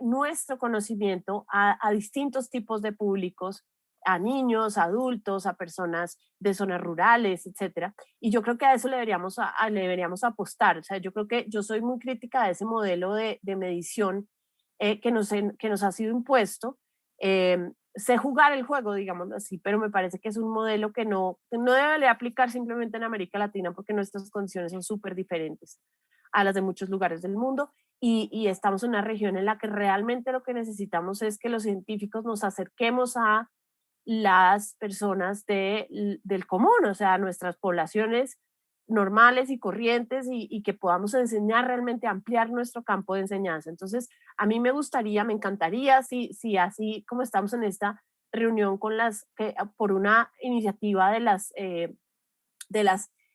nuestro conocimiento a distintos tipos de públicos, a niños, a adultos, a personas de zonas rurales, etcétera. Y yo creo que a eso le deberíamos apostar. O sea, yo creo que yo soy muy crítica de ese modelo de medición que nos ha sido impuesto. Sé jugar el juego, digámoslo así, pero me parece que es un modelo que no debe aplicar simplemente en América Latina porque nuestras condiciones son súper diferentes a las de muchos lugares del mundo y estamos en una región en la que realmente lo que necesitamos es que los científicos nos acerquemos a las personas del común, o sea, nuestras poblaciones normales y corrientes y que podamos enseñar realmente, ampliar nuestro campo de enseñanza. Entonces, a mí me encantaría, si así como estamos en esta reunión por una iniciativa de las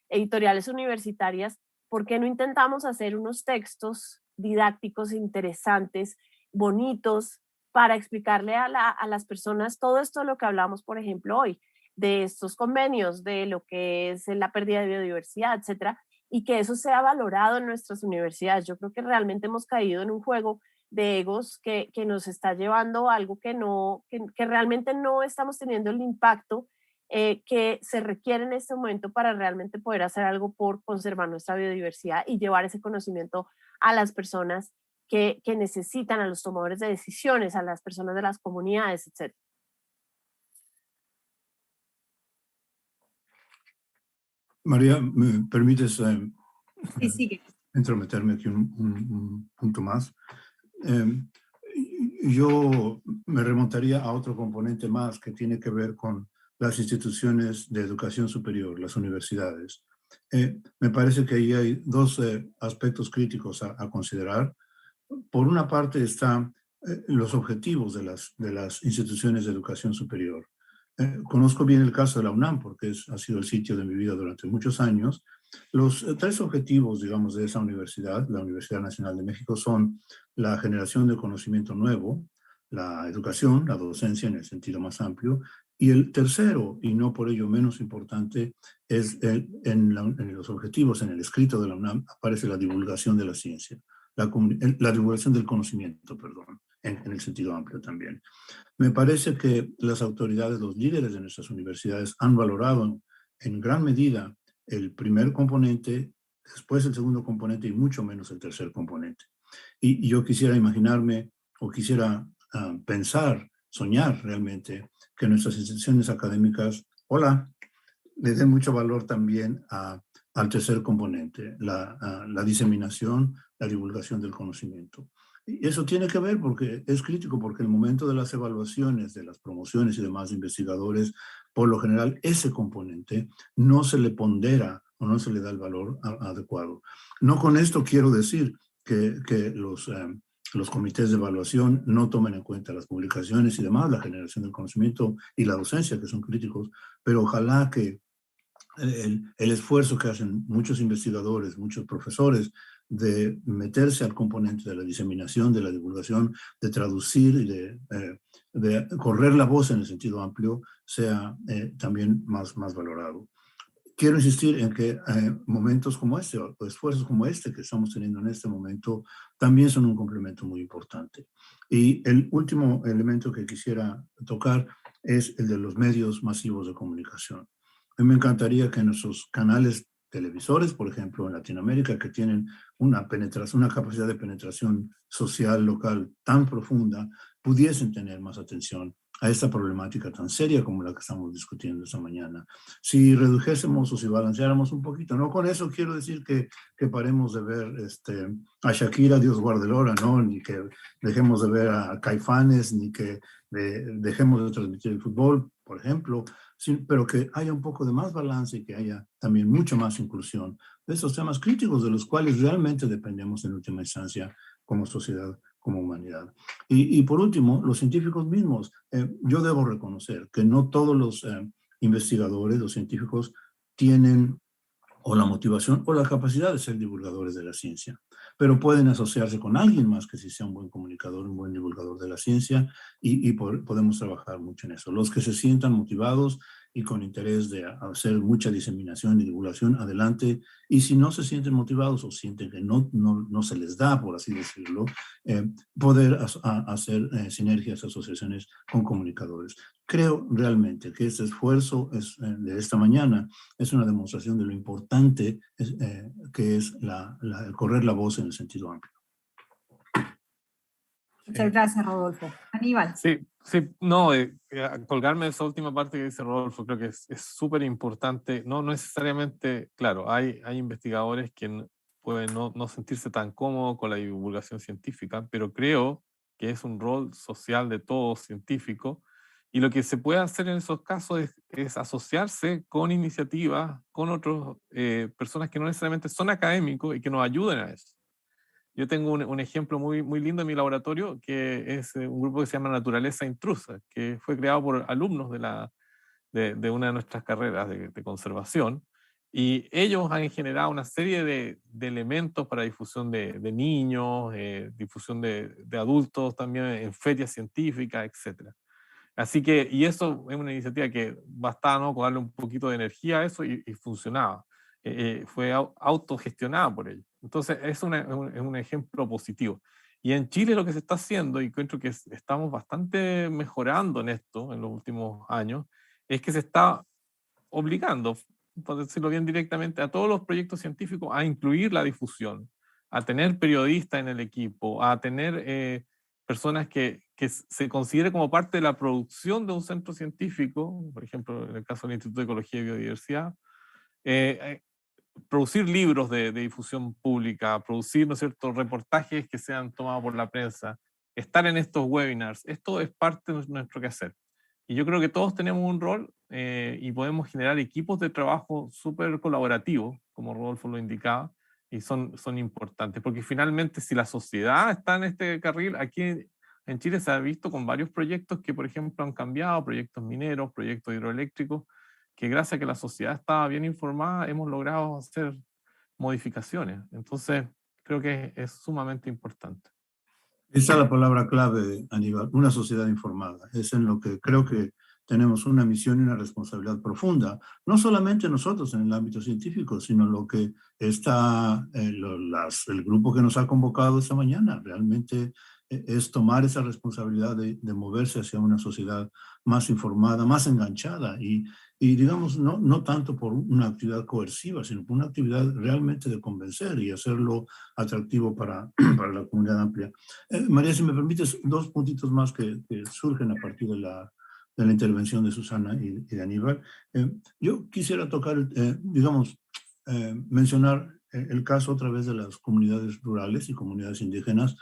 editoriales universitarias, ¿por qué no intentamos hacer unos textos didácticos interesantes, bonitos, para explicarle a las personas todo esto de lo que hablamos, por ejemplo, hoy, de estos convenios, de lo que es la pérdida de biodiversidad, etcétera, y que eso sea valorado en nuestras universidades? Yo creo que realmente hemos caído en un juego de egos que nos está llevando a algo que realmente no estamos teniendo el impacto que se requiere en este momento para realmente poder hacer algo por conservar nuestra biodiversidad y llevar ese conocimiento a las personas que necesitan a los tomadores de decisiones, a las personas de las comunidades, etc. María, ¿me permites Sí, sigue. entrometerme aquí un punto más? Yo me remontaría a otro componente más que tiene que ver con las instituciones de educación superior, las universidades. Me parece que ahí hay dos aspectos críticos a considerar. Por una parte están los objetivos de las instituciones de educación superior. Conozco bien el caso de la UNAM porque ha sido el sitio de mi vida durante muchos años. Los tres objetivos, digamos, de esa universidad, la Universidad Nacional de México, son la generación de conocimiento nuevo, la educación, la docencia en el sentido más amplio, y el tercero, y no por ello menos importante, es en los objetivos, en el escrito de la UNAM, aparece la divulgación de la ciencia, la divulgación del conocimiento, perdón, en el sentido amplio también. Me parece que las autoridades, los líderes de nuestras universidades han valorado en gran medida el primer componente, después el segundo componente y mucho menos el tercer componente. Y yo quisiera imaginarme o quisiera pensar, soñar realmente que nuestras instituciones académicas, le den mucho valor también al tercer componente, la diseminación, la divulgación del conocimiento. Y eso tiene que ver porque es crítico, porque el momento de las evaluaciones, de las promociones y demás de investigadores, por lo general ese componente no se le pondera o no se le da el valor adecuado. No con esto quiero decir que los comités de evaluación no tomen en cuenta las publicaciones y demás, la generación del conocimiento y la docencia, que son críticos, pero ojalá que el esfuerzo que hacen muchos investigadores, muchos profesores, de meterse al componente de la diseminación, de la divulgación, de traducir y de correr la voz en el sentido amplio, sea también más valorado. Quiero insistir en que momentos como este, o esfuerzos como este que estamos teniendo en este momento, también son un complemento muy importante. Y el último elemento que quisiera tocar es el de los medios masivos de comunicación. A mí me encantaría que nuestros canales televisores, por ejemplo, en Latinoamérica, que tienen una capacidad de penetración social local tan profunda, pudiesen tener más atención a esta problemática tan seria como la que estamos discutiendo esta mañana. Si redujésemos o si balanceáramos un poquito, no con eso quiero decir que paremos de ver a Shakira, Dios guarde el hora, ¿no? Ni que dejemos de ver a Caifanes, ni que dejemos de transmitir el fútbol, por ejemplo, pero que haya un poco de más balance y que haya también mucha más inclusión de estos temas críticos de los cuales realmente dependemos en última instancia como sociedad, como humanidad. Y por último, los científicos mismos. Yo debo reconocer que no todos los investigadores, los científicos, tienen o la motivación o la capacidad de ser divulgadores de la ciencia, pero pueden asociarse con alguien más que sí sea un buen comunicador, un buen divulgador de la ciencia y podemos trabajar mucho en eso. Los que se sientan motivados y con interés de hacer mucha diseminación y divulgación, adelante. Y si no se sienten motivados o sienten que no se les da, por así decirlo, poder hacer sinergias, asociaciones con comunicadores. Creo realmente que este esfuerzo de esta mañana es una demostración de lo importante que es el correr la voz en el sentido amplio. Muchas gracias, Rodolfo. Aníbal. Sí, no, colgarme de esa última parte que dice Rodolfo, creo que es súper importante. No necesariamente, claro, hay investigadores que pueden no sentirse tan cómodos con la divulgación científica, pero creo que es un rol social de todo científico, y lo que se puede hacer en esos casos es asociarse con iniciativas, con otras personas que no necesariamente son académicos y que nos ayuden a eso. Yo tengo un ejemplo muy lindo en mi laboratorio, que es un grupo que se llama Naturaleza Intrusa, que fue creado por alumnos de una de nuestras carreras de conservación, y ellos han generado una serie de elementos para difusión de niños, difusión de adultos también en ferias científicas, etc. Así que, y eso es una iniciativa que bastaba, ¿no?, con darle un poquito de energía a eso y funcionaba. Fue autogestionada por ellos. Entonces, es un ejemplo positivo. Y en Chile lo que se está haciendo, y encuentro que estamos bastante mejorando en esto en los últimos años, es que se está obligando, por decirlo bien directamente, a todos los proyectos científicos a incluir la difusión a tener periodistas en el equipo, a tener personas que se considere como parte de la producción de un centro científico, por ejemplo, en el caso del Instituto de Ecología y Biodiversidad, producir libros de difusión pública, producir, ¿no es cierto?, reportajes que sean tomados por la prensa, estar en estos webinars, esto es parte de nuestro quehacer. Y yo creo que todos tenemos un rol y podemos generar equipos de trabajo súper colaborativos, como Rodolfo lo indicaba, y son importantes, porque finalmente si la sociedad está en este carril, aquí en Chile se ha visto con varios proyectos que, por ejemplo, han cambiado, proyectos mineros, proyectos hidroeléctricos, que gracias a que la sociedad estaba bien informada, hemos logrado hacer modificaciones. Entonces, creo que es sumamente importante. Esa es la palabra clave, Aníbal, una sociedad informada. Es en lo que creo que tenemos una misión y una responsabilidad profunda, no solamente nosotros en el ámbito científico, sino lo que está el grupo que nos ha convocado esta mañana. Realmente es tomar esa responsabilidad de moverse hacia una sociedad más informada, más enganchada y digamos, no tanto por una actividad coerciva, sino por una actividad realmente de convencer y hacerlo atractivo para la comunidad amplia. María, si me permites, dos puntitos más que surgen a partir de la intervención de Susana y de Aníbal. Yo quisiera tocar, mencionar el caso otra vez de las comunidades rurales y comunidades indígenas.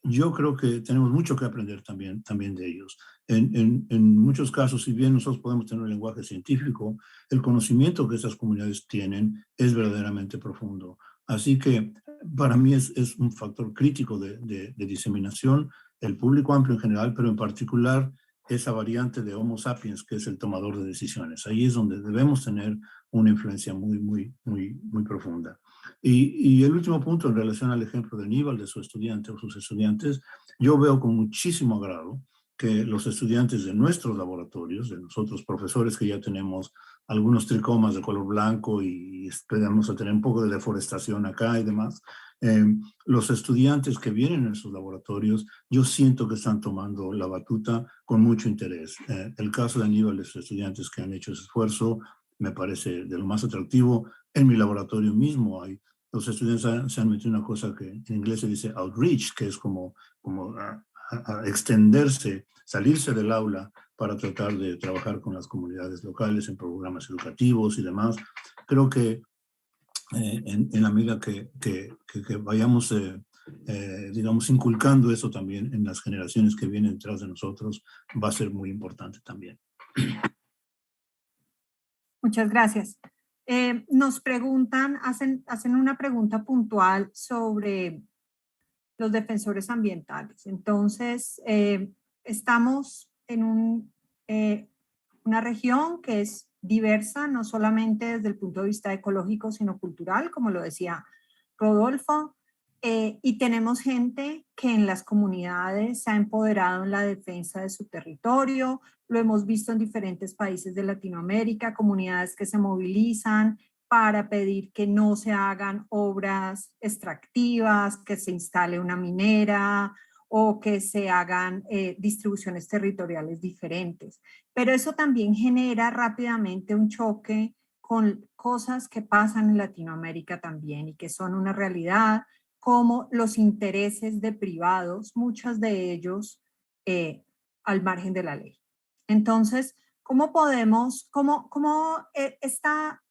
Yo creo que tenemos mucho que aprender también de ellos. En muchos casos, si bien nosotros podemos tener un lenguaje científico, el conocimiento que esas comunidades tienen es verdaderamente profundo. Así que para mí es un factor crítico de diseminación, el público amplio en general, pero en particular esa variante de Homo sapiens, que es el tomador de decisiones. Ahí es donde debemos tener una influencia muy profunda. Y el último punto en relación al ejemplo de Aníbal, de su estudiante o sus estudiantes, yo veo con muchísimo agrado que los estudiantes de nuestros laboratorios, de nosotros profesores que ya tenemos algunos tricomas de color blanco y esperamos a tener un poco de deforestación acá y demás, los estudiantes que vienen en sus laboratorios, yo siento que están tomando la batuta con mucho interés. El caso de Aníbal, de sus estudiantes que han hecho ese esfuerzo, me parece de lo más atractivo. En mi laboratorio mismo los estudiantes se han metido una cosa que en inglés se dice outreach, que es como a extenderse, salirse del aula para tratar de trabajar con las comunidades locales en programas educativos y demás. Creo que en la medida que vayamos, digamos, inculcando eso también en las generaciones que vienen detrás de nosotros, va a ser muy importante también. Muchas gracias. Nos preguntan, hacen una pregunta puntual sobre los defensores ambientales. Entonces, estamos en una región que es diversa, no solamente desde el punto de vista ecológico, sino cultural, como lo decía Rodolfo, y tenemos gente que en las comunidades se ha empoderado en la defensa de su territorio. Lo hemos visto en diferentes países de Latinoamérica, comunidades que se movilizan para pedir que no se hagan obras extractivas, que se instale una minera o que se hagan distribuciones territoriales diferentes. Pero eso también genera rápidamente un choque con cosas que pasan en Latinoamérica también y que son una realidad, como los intereses de privados, muchos de ellos al margen de la ley. Entonces, ¿cómo podemos,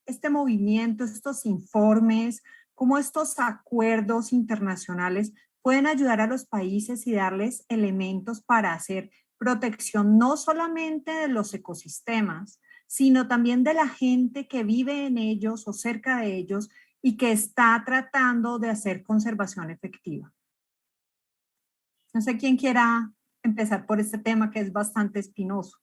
este movimiento, estos informes, cómo estos acuerdos internacionales pueden ayudar a los países y darles elementos para hacer protección no solamente de los ecosistemas, sino también de la gente que vive en ellos o cerca de ellos y que está tratando de hacer conservación efectiva? No sé quién quiera empezar por este tema que es bastante espinoso.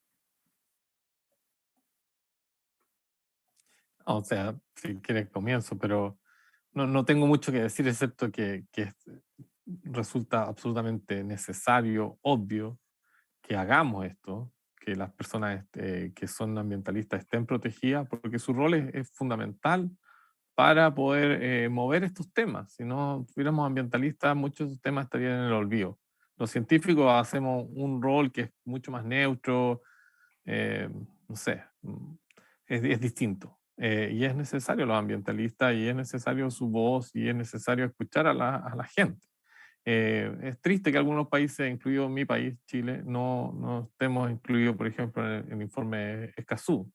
O sea, si quieres comienzo, pero no tengo mucho que decir, excepto que resulta absolutamente necesario, obvio, que hagamos esto, que las personas que son ambientalistas estén protegidas, porque su rol es fundamental para poder mover estos temas. Si no fuéramos ambientalistas, muchos temas estarían en el olvido. Los científicos hacemos un rol que es mucho más neutro, no sé, es distinto. Y es necesario los ambientalistas, y es necesario su voz, y es necesario escuchar a la gente. Es triste que algunos países, incluido mi país, Chile, no estemos incluidos, por ejemplo, en el informe Escazú.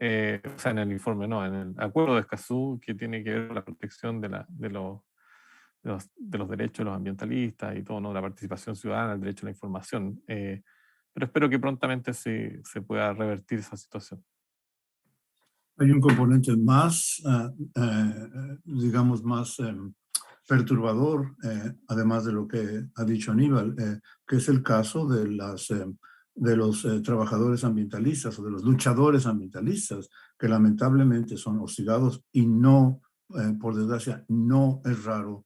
O sea, en el informe no, en el acuerdo de Escazú, que tiene que ver con la protección de los derechos de los ambientalistas y todo, ¿no? La participación ciudadana, el derecho a la información. Pero espero que prontamente se pueda revertir esa situación. Hay un componente más, digamos, más perturbador, además de lo que ha dicho Aníbal, que es el caso de los trabajadores ambientalistas o de los luchadores ambientalistas, que lamentablemente son hostigados y no, por desgracia, no es raro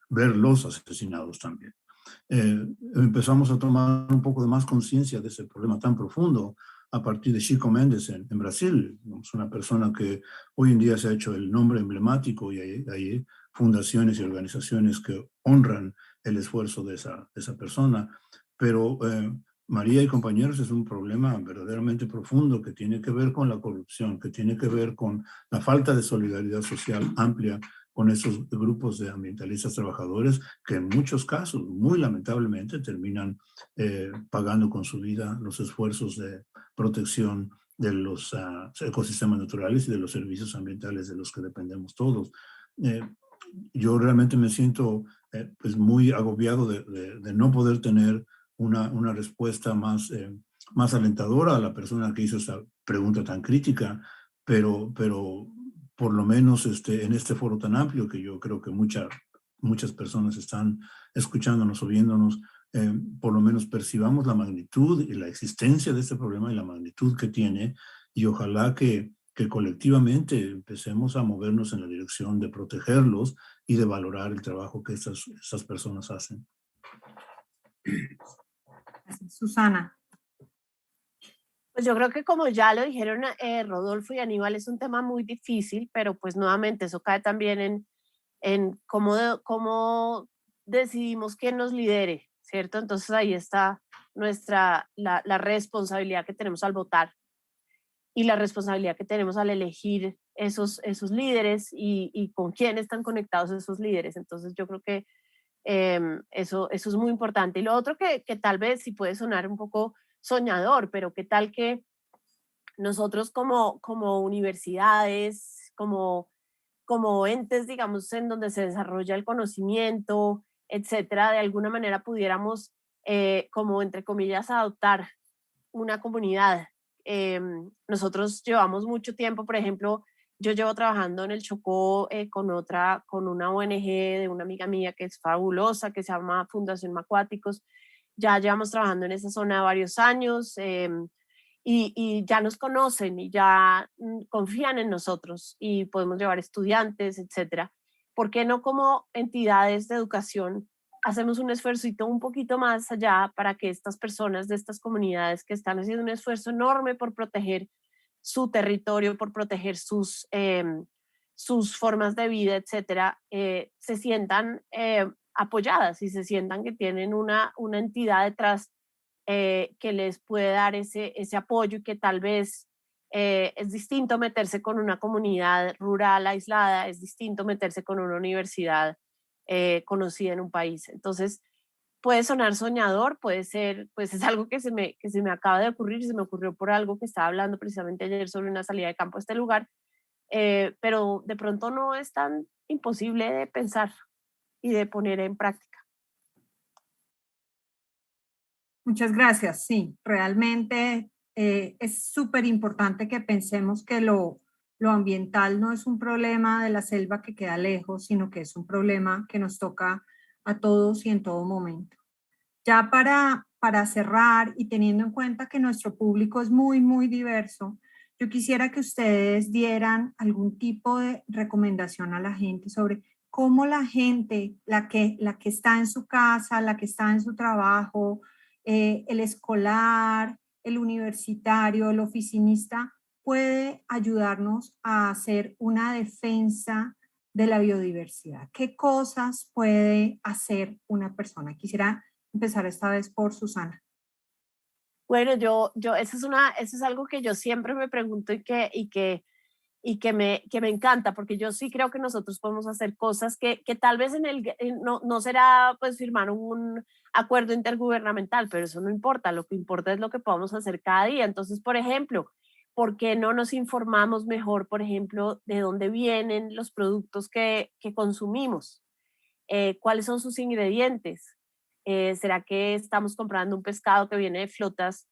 verlos asesinados también. Empezamos a tomar un poco de más conciencia de ese problema tan profundo a partir de Chico Mendes en Brasil. Es una persona que hoy en día se ha hecho el nombre emblemático, y hay fundaciones y organizaciones que honran el esfuerzo de esa persona. Pero María y compañeros, es un problema verdaderamente profundo que tiene que ver con la corrupción, que tiene que ver con la falta de solidaridad social amplia con esos grupos de ambientalistas trabajadores que en muchos casos, muy lamentablemente, terminan pagando con su vida los esfuerzos de protección de los ecosistemas naturales y de los servicios ambientales de los que dependemos todos. Yo realmente me siento pues muy agobiado de no poder tener una respuesta más alentadora a la persona que hizo esa pregunta tan crítica, pero por lo menos en este foro tan amplio, que yo creo que muchas personas están escuchándonos o viéndonos, por lo menos percibamos la magnitud y la existencia de este problema y la magnitud que tiene, y ojalá que colectivamente empecemos a movernos en la dirección de protegerlos y de valorar el trabajo que estas personas hacen. Susana. Pues yo creo que, como ya lo dijeron Rodolfo y Aníbal, es un tema muy difícil, pero pues nuevamente eso cae también en cómo decidimos quién nos lidere, ¿cierto? Entonces ahí está la responsabilidad que tenemos al votar y la responsabilidad que tenemos al elegir esos líderes y con quién están conectados esos líderes. Entonces yo creo que eso es muy importante. Y lo otro que tal vez sí puede sonar un poco soñador, pero qué tal que nosotros como universidades, como entes, digamos, en donde se desarrolla el conocimiento, etcétera, de alguna manera pudiéramos, como entre comillas, adoptar una comunidad. Nosotros llevamos mucho tiempo, por ejemplo, yo llevo trabajando en el Chocó con una ONG de una amiga mía que es fabulosa, que se llama Fundación Macuáticos. Ya llevamos trabajando en esa zona varios años y ya nos conocen y ya confían en nosotros y podemos llevar estudiantes, etcétera. ¿Por qué no, como entidades de educación, hacemos un esfuerzo un poquito más allá para que estas personas de estas comunidades que están haciendo un esfuerzo enorme por proteger su territorio, por proteger sus formas de vida, etcétera, se sientan apoyadas y se sientan que tienen una entidad detrás que les puede dar ese apoyo, y que tal vez es distinto meterse con una comunidad rural aislada, es distinto meterse con una universidad conocida en un país. Entonces, puede sonar soñador, puede ser, pues es algo que se me acaba de ocurrir, se me ocurrió por algo que estaba hablando precisamente ayer sobre una salida de campo a este lugar, pero de pronto no es tan imposible de pensar y de poner en práctica. Muchas gracias. Sí, realmente es súper importante que pensemos que lo ambiental no es un problema de la selva que queda lejos, sino que es un problema que nos toca a todos y en todo momento. Ya para cerrar, y teniendo en cuenta que nuestro público es muy, muy diverso, yo quisiera que ustedes dieran algún tipo de recomendación a la gente sobre cómo la gente, la que está en su casa, la que está en su trabajo, el escolar, el universitario, el oficinista, puede ayudarnos a hacer una defensa de la biodiversidad. ¿Qué cosas puede hacer una persona? Quisiera empezar esta vez por Susana. Bueno, eso es algo que yo siempre me pregunto que me encanta, porque yo sí creo que nosotros podemos hacer cosas que tal vez no será pues firmar un acuerdo intergubernamental, pero eso no importa, lo que importa es lo que podamos hacer cada día. Entonces, por ejemplo, ¿por qué no nos informamos mejor, por ejemplo, de dónde vienen los productos que consumimos? ¿Cuáles son sus ingredientes? ¿Será que estamos comprando un pescado que viene de flotas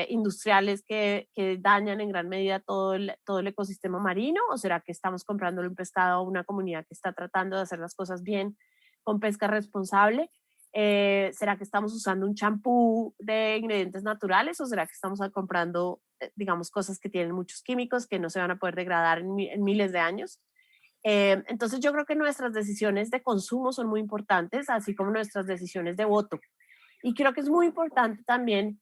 industriales que dañan en gran medida todo el ecosistema marino? ¿O será que estamos comprando un pescado a una comunidad que está tratando de hacer las cosas bien con pesca responsable? ¿Será que estamos usando un champú de ingredientes naturales o será que estamos comprando, digamos, cosas que tienen muchos químicos que no se van a poder degradar en miles de años? Entonces yo creo que nuestras decisiones de consumo son muy importantes, así como nuestras decisiones de voto. Y creo que es muy importante también,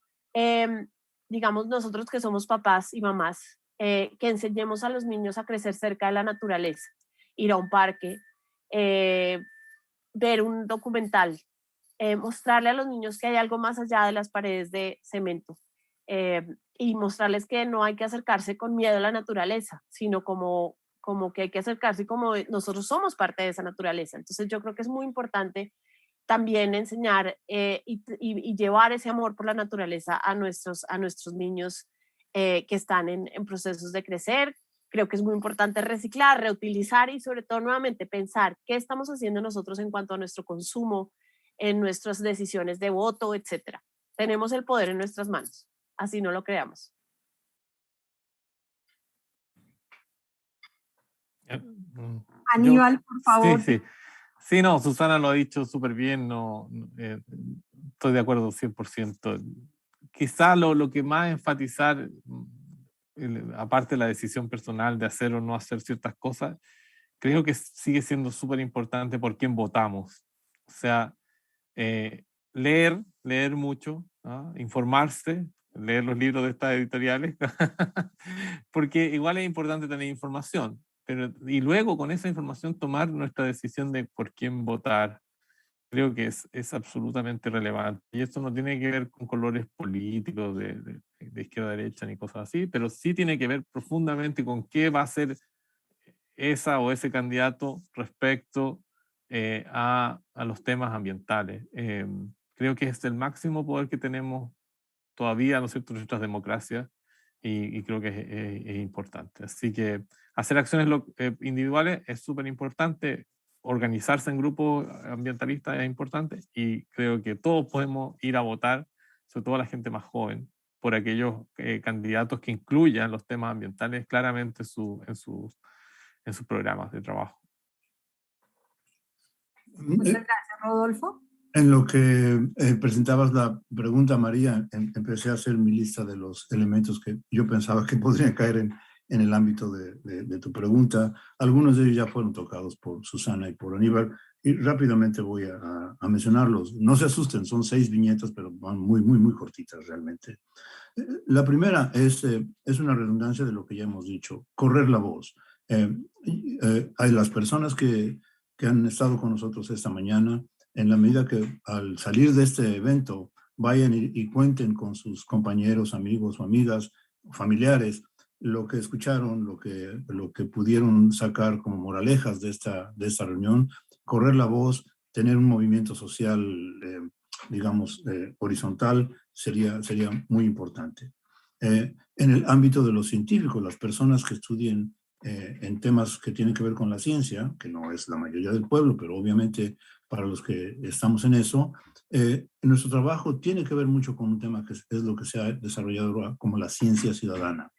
digamos, nosotros que somos papás y mamás, que enseñemos a los niños a crecer cerca de la naturaleza, ir a un parque, ver un documental, mostrarle a los niños que hay algo más allá de las paredes de cemento, y mostrarles que no hay que acercarse con miedo a la naturaleza, sino como que hay que acercarse como nosotros somos parte de esa naturaleza. Entonces yo creo que es muy importante también enseñar y llevar ese amor por la naturaleza a nuestros niños que están en procesos de crecer. Creo que es muy importante reciclar, reutilizar y sobre todo nuevamente pensar qué estamos haciendo nosotros en cuanto a nuestro consumo, en nuestras decisiones de voto, etcétera. Tenemos el poder en nuestras manos, así no lo creamos. Aníbal, por favor. Sí, no, Susana lo ha dicho súper bien, estoy de acuerdo 100%. Quizá lo que más enfatizar, aparte de la decisión personal de hacer o no hacer ciertas cosas, creo que sigue siendo súper importante por quién votamos. O sea, leer mucho, ¿no? Informarse, leer los libros de estas editoriales, porque igual es importante tener información. Y luego con esa información tomar nuestra decisión de por quién votar, creo que es absolutamente relevante. Y esto no tiene que ver con colores políticos de izquierda a derecha ni cosas así, pero sí tiene que ver profundamente con qué va a ser esa o ese candidato respecto a los temas ambientales. Creo que es el máximo poder que tenemos todavía, ¿no es cierto?, en nuestras democracias, y creo que es importante. Así que hacer acciones individuales es súper importante, organizarse en grupos ambientalistas es importante, y creo que todos podemos ir a votar, sobre todo la gente más joven, por aquellos candidatos que incluyan los temas ambientales claramente en sus programas de trabajo. Muchas gracias, Rodolfo. En lo que presentabas la pregunta, María, empecé a hacer mi lista de los elementos que yo pensaba que podrían caer en el ámbito de tu pregunta. Algunos de ellos ya fueron tocados por Susana y por Aníbal, y rápidamente voy a mencionarlos. No se asusten, son 6 viñetas, pero van muy, muy, muy cortitas realmente. La primera es una redundancia de lo que ya hemos dicho, correr la voz. Hay las personas que han estado con nosotros esta mañana, en la medida que al salir de este evento vayan y cuenten con sus compañeros, amigos o amigas, familiares, lo que escucharon, lo que pudieron sacar como moralejas de esta reunión, correr la voz, tener un movimiento social, digamos, horizontal, sería muy importante. En el ámbito de los científicos, las personas que estudien en temas que tienen que ver con la ciencia, que no es la mayoría del pueblo, pero obviamente para los que estamos en eso, nuestro trabajo tiene que ver mucho con un tema que es lo que se ha desarrollado como la ciencia ciudadana.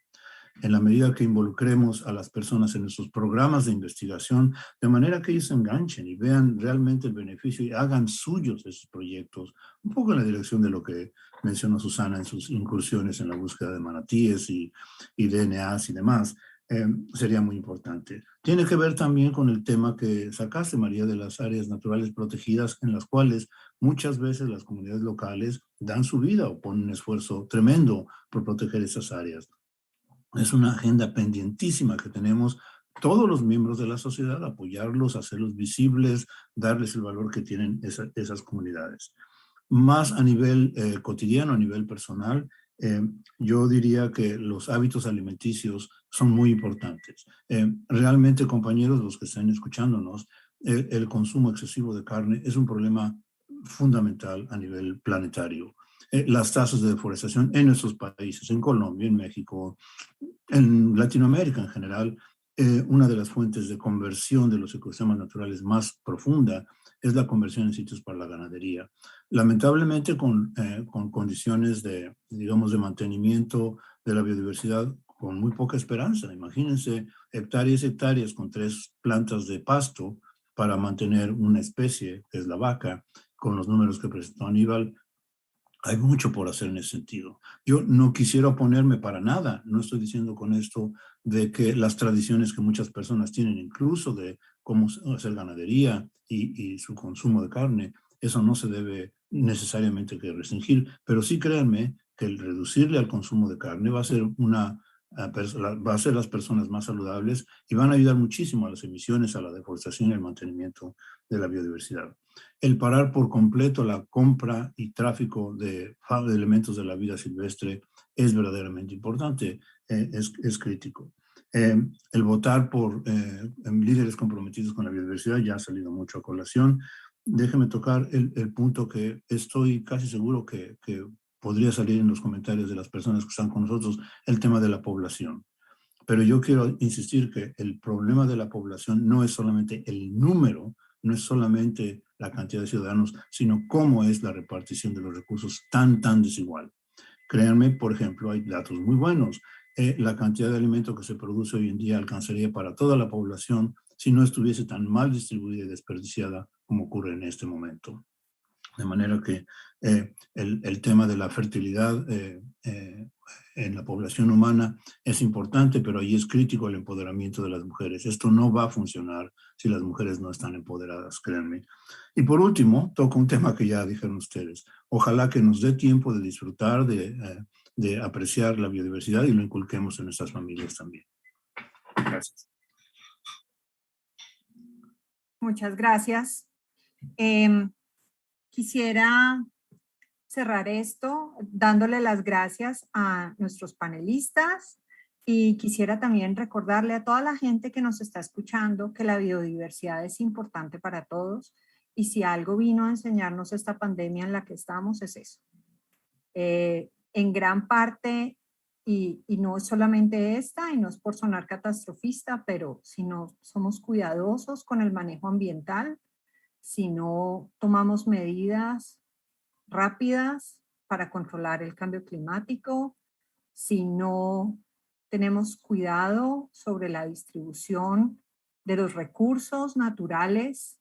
En la medida que involucremos a las personas en nuestros programas de investigación, de manera que ellos se enganchen y vean realmente el beneficio y hagan suyos esos proyectos, un poco en la dirección de lo que mencionó Susana en sus incursiones en la búsqueda de manatíes y DNAs y demás. Sería muy importante. Tiene que ver también con el tema que sacaste, María, de las áreas naturales protegidas, en las cuales muchas veces las comunidades locales dan su vida o ponen un esfuerzo tremendo por proteger esas áreas. Es una agenda pendientísima que tenemos todos los miembros de la sociedad, apoyarlos, hacerlos visibles, darles el valor que tienen esas comunidades. Más a nivel cotidiano, a nivel personal, yo diría que los hábitos alimenticios son muy importantes. Realmente, compañeros, los que estén escuchándonos, el consumo excesivo de carne es un problema fundamental a nivel planetario. Las tasas de deforestación en nuestros países, en Colombia, en México, en Latinoamérica en general, una de las fuentes de conversión de los ecosistemas naturales más profunda es la conversión en sitios para la ganadería. Lamentablemente con condiciones de, digamos, de mantenimiento de la biodiversidad con muy poca esperanza. Imagínense hectáreas y hectáreas con 3 plantas de pasto para mantener una especie, que es la vaca, con los números que presentó Aníbal. Hay mucho por hacer en ese sentido. Yo no quisiera oponerme para nada, no estoy diciendo con esto de que las tradiciones que muchas personas tienen, incluso de cómo hacer ganadería y su consumo de carne, eso no se debe necesariamente que restringir, pero sí créanme que el reducirle al consumo de carne va a ser va a hacer las personas más saludables y van a ayudar muchísimo a las emisiones, a la deforestación y al mantenimiento de la biodiversidad. El parar por completo la compra y tráfico de elementos de la vida silvestre es verdaderamente importante, es crítico. El votar por líderes comprometidos con la biodiversidad ya ha salido mucho a colación. Déjeme tocar el punto que estoy casi seguro que podría salir en los comentarios de las personas que están con nosotros, el tema de la población. Pero yo quiero insistir que el problema de la población no es solamente el número, no es solamente la cantidad de ciudadanos, sino cómo es la repartición de los recursos tan desigual. Créanme, por ejemplo, hay datos muy buenos. La cantidad de alimento que se produce hoy en día alcanzaría para toda la población si no estuviese tan mal distribuida y desperdiciada como ocurre en este momento. De manera que el tema de la fertilidad en la población humana es importante, pero ahí es crítico el empoderamiento de las mujeres. Esto no va a funcionar si las mujeres no están empoderadas, créanme. Y por último, toco un tema que ya dijeron ustedes. Ojalá que nos dé tiempo de disfrutar, de apreciar la biodiversidad y lo inculquemos en nuestras familias también. Gracias. Muchas gracias. Quisiera cerrar esto dándole las gracias a nuestros panelistas y quisiera también recordarle a toda la gente que nos está escuchando que la biodiversidad es importante para todos y si algo vino a enseñarnos esta pandemia en la que estamos es eso. En gran parte, y no es solamente esta, y no es por sonar catastrofista, pero si no somos cuidadosos con el manejo ambiental, si no tomamos medidas rápidas para controlar el cambio climático, si no tenemos cuidado sobre la distribución de los recursos naturales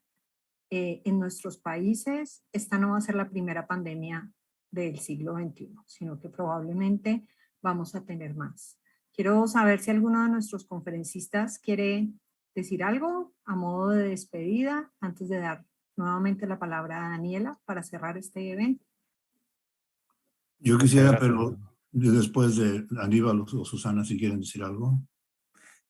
en nuestros países, esta no va a ser la primera pandemia del siglo XXI, sino que probablemente vamos a tener más. Quiero saber si alguno de nuestros conferencistas quiere decir algo a modo de despedida antes de dar nuevamente la palabra a Daniela para cerrar este evento. Yo quisiera, pero después de Aníbal o Susana, si quieren decir algo.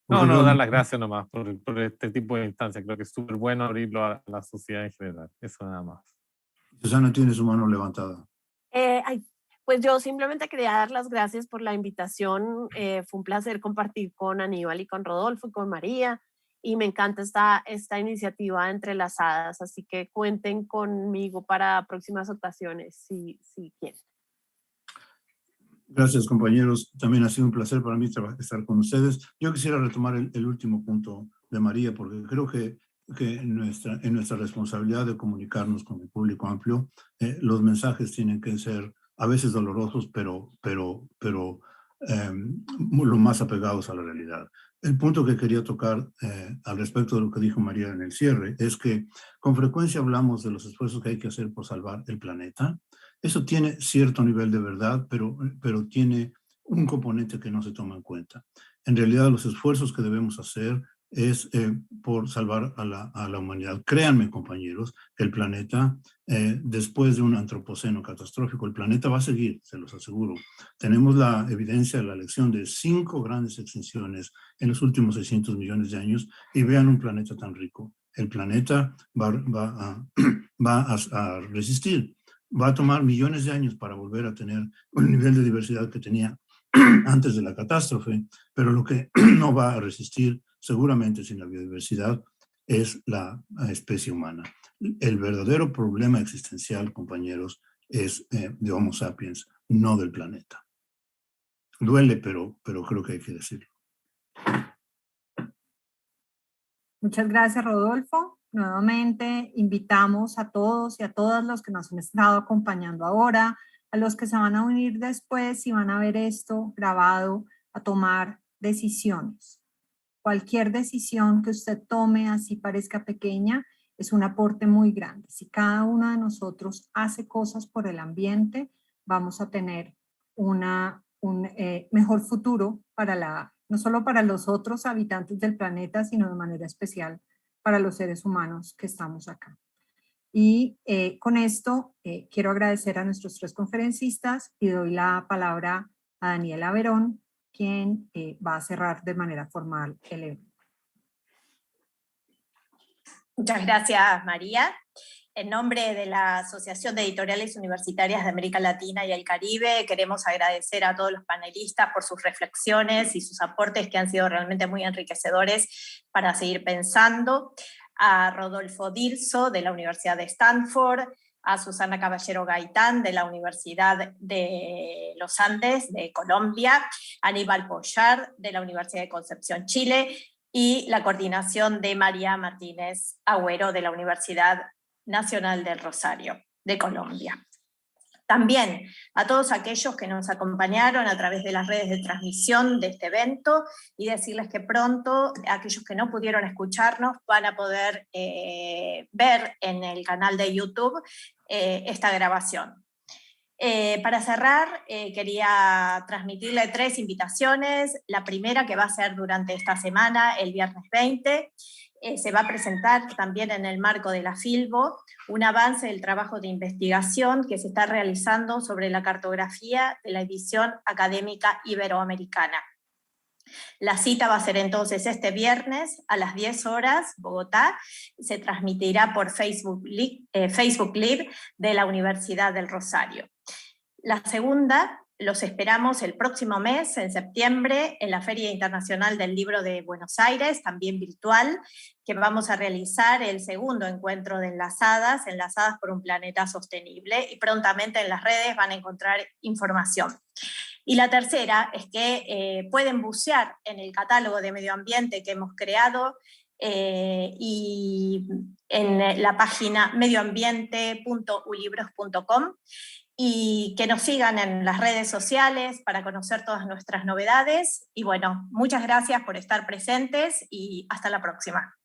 No, dar las gracias nomás por este tipo de instancias. Creo que es súper bueno abrirlo a la sociedad en general. Eso nada más. Susana tiene su mano levantada. Pues yo simplemente quería dar las gracias por la invitación. Fue un placer compartir con Aníbal y con Rodolfo y con María. Y me encanta esta iniciativa entrelazadas, así que cuenten conmigo para próximas ocasiones si quieren. Gracias, compañeros. También ha sido un placer para mí estar con ustedes. Yo quisiera retomar el último punto de María, porque creo que en nuestra responsabilidad de comunicarnos con el público amplio, los mensajes tienen que ser a veces dolorosos, pero lo más apegados a la realidad. El punto que quería tocar al respecto de lo que dijo María en el cierre es que con frecuencia hablamos de los esfuerzos que hay que hacer por salvar el planeta. Eso tiene cierto nivel de verdad, pero tiene un componente que no se toma en cuenta. En realidad, los esfuerzos que debemos hacer es por salvar a la humanidad. Créanme, compañeros, que el planeta, después de un antropoceno catastrófico, el planeta va a seguir, se los aseguro. Tenemos la evidencia de la lección de 5 grandes extinciones en los últimos 600 millones de años y vean un planeta tan rico. El planeta va a resistir. Va a tomar millones de años para volver a tener un nivel de diversidad que tenía antes de la catástrofe, pero lo que no va a resistir seguramente sin la biodiversidad es la especie humana. El verdadero problema existencial, compañeros, es de Homo sapiens, no del planeta. Duele, pero creo que hay que decirlo. Muchas gracias, Rodolfo. Nuevamente invitamos a todos y a todas los que nos han estado acompañando ahora, a los que se van a unir después y van a ver esto grabado, a tomar decisiones. Cualquier decisión que usted tome, así parezca pequeña, es un aporte muy grande. Si cada uno de nosotros hace cosas por el ambiente, vamos a tener un mejor futuro para no solo para los otros habitantes del planeta, sino de manera especial para los seres humanos que estamos acá. Y con esto quiero agradecer a nuestros 3 conferencistas y doy la palabra a Daniela Verón, quien va a cerrar de manera formal el evento. Muchas gracias, María. En nombre de la Asociación de Editoriales Universitarias de América Latina y el Caribe, queremos agradecer a todos los panelistas por sus reflexiones y sus aportes que han sido realmente muy enriquecedores para seguir pensando. A Rodolfo Dirso, de la Universidad de Stanford, a Susana Caballero Gaitán, de la Universidad de los Andes, de Colombia, a Aníbal Pollar, de la Universidad de Concepción, Chile, y la coordinación de María Martínez Agüero, de la Universidad Nacional del Rosario, de Colombia. También a todos aquellos que nos acompañaron a través de las redes de transmisión de este evento, y decirles que pronto aquellos que no pudieron escucharnos van a poder ver en el canal de YouTube esta grabación. Para cerrar, quería transmitirle 3 invitaciones. La primera, que va a ser durante esta semana, el viernes 20, se va a presentar también en el marco de la Filbo un avance del trabajo de investigación que se está realizando sobre la cartografía de la edición académica iberoamericana. La cita va a ser entonces este viernes a las 10 horas, Bogotá, y se transmitirá por Facebook Live de la Universidad del Rosario. La segunda, los esperamos el próximo mes, en septiembre, en la Feria Internacional del Libro de Buenos Aires, también virtual, que vamos a realizar el segundo encuentro de Enlazadas por un Planeta Sostenible, y prontamente en las redes van a encontrar información. Y la tercera es que pueden bucear en el catálogo de medio ambiente que hemos creado y en la página medioambiente.ulibros.com, y que nos sigan en las redes sociales para conocer todas nuestras novedades. Y bueno, muchas gracias por estar presentes y hasta la próxima.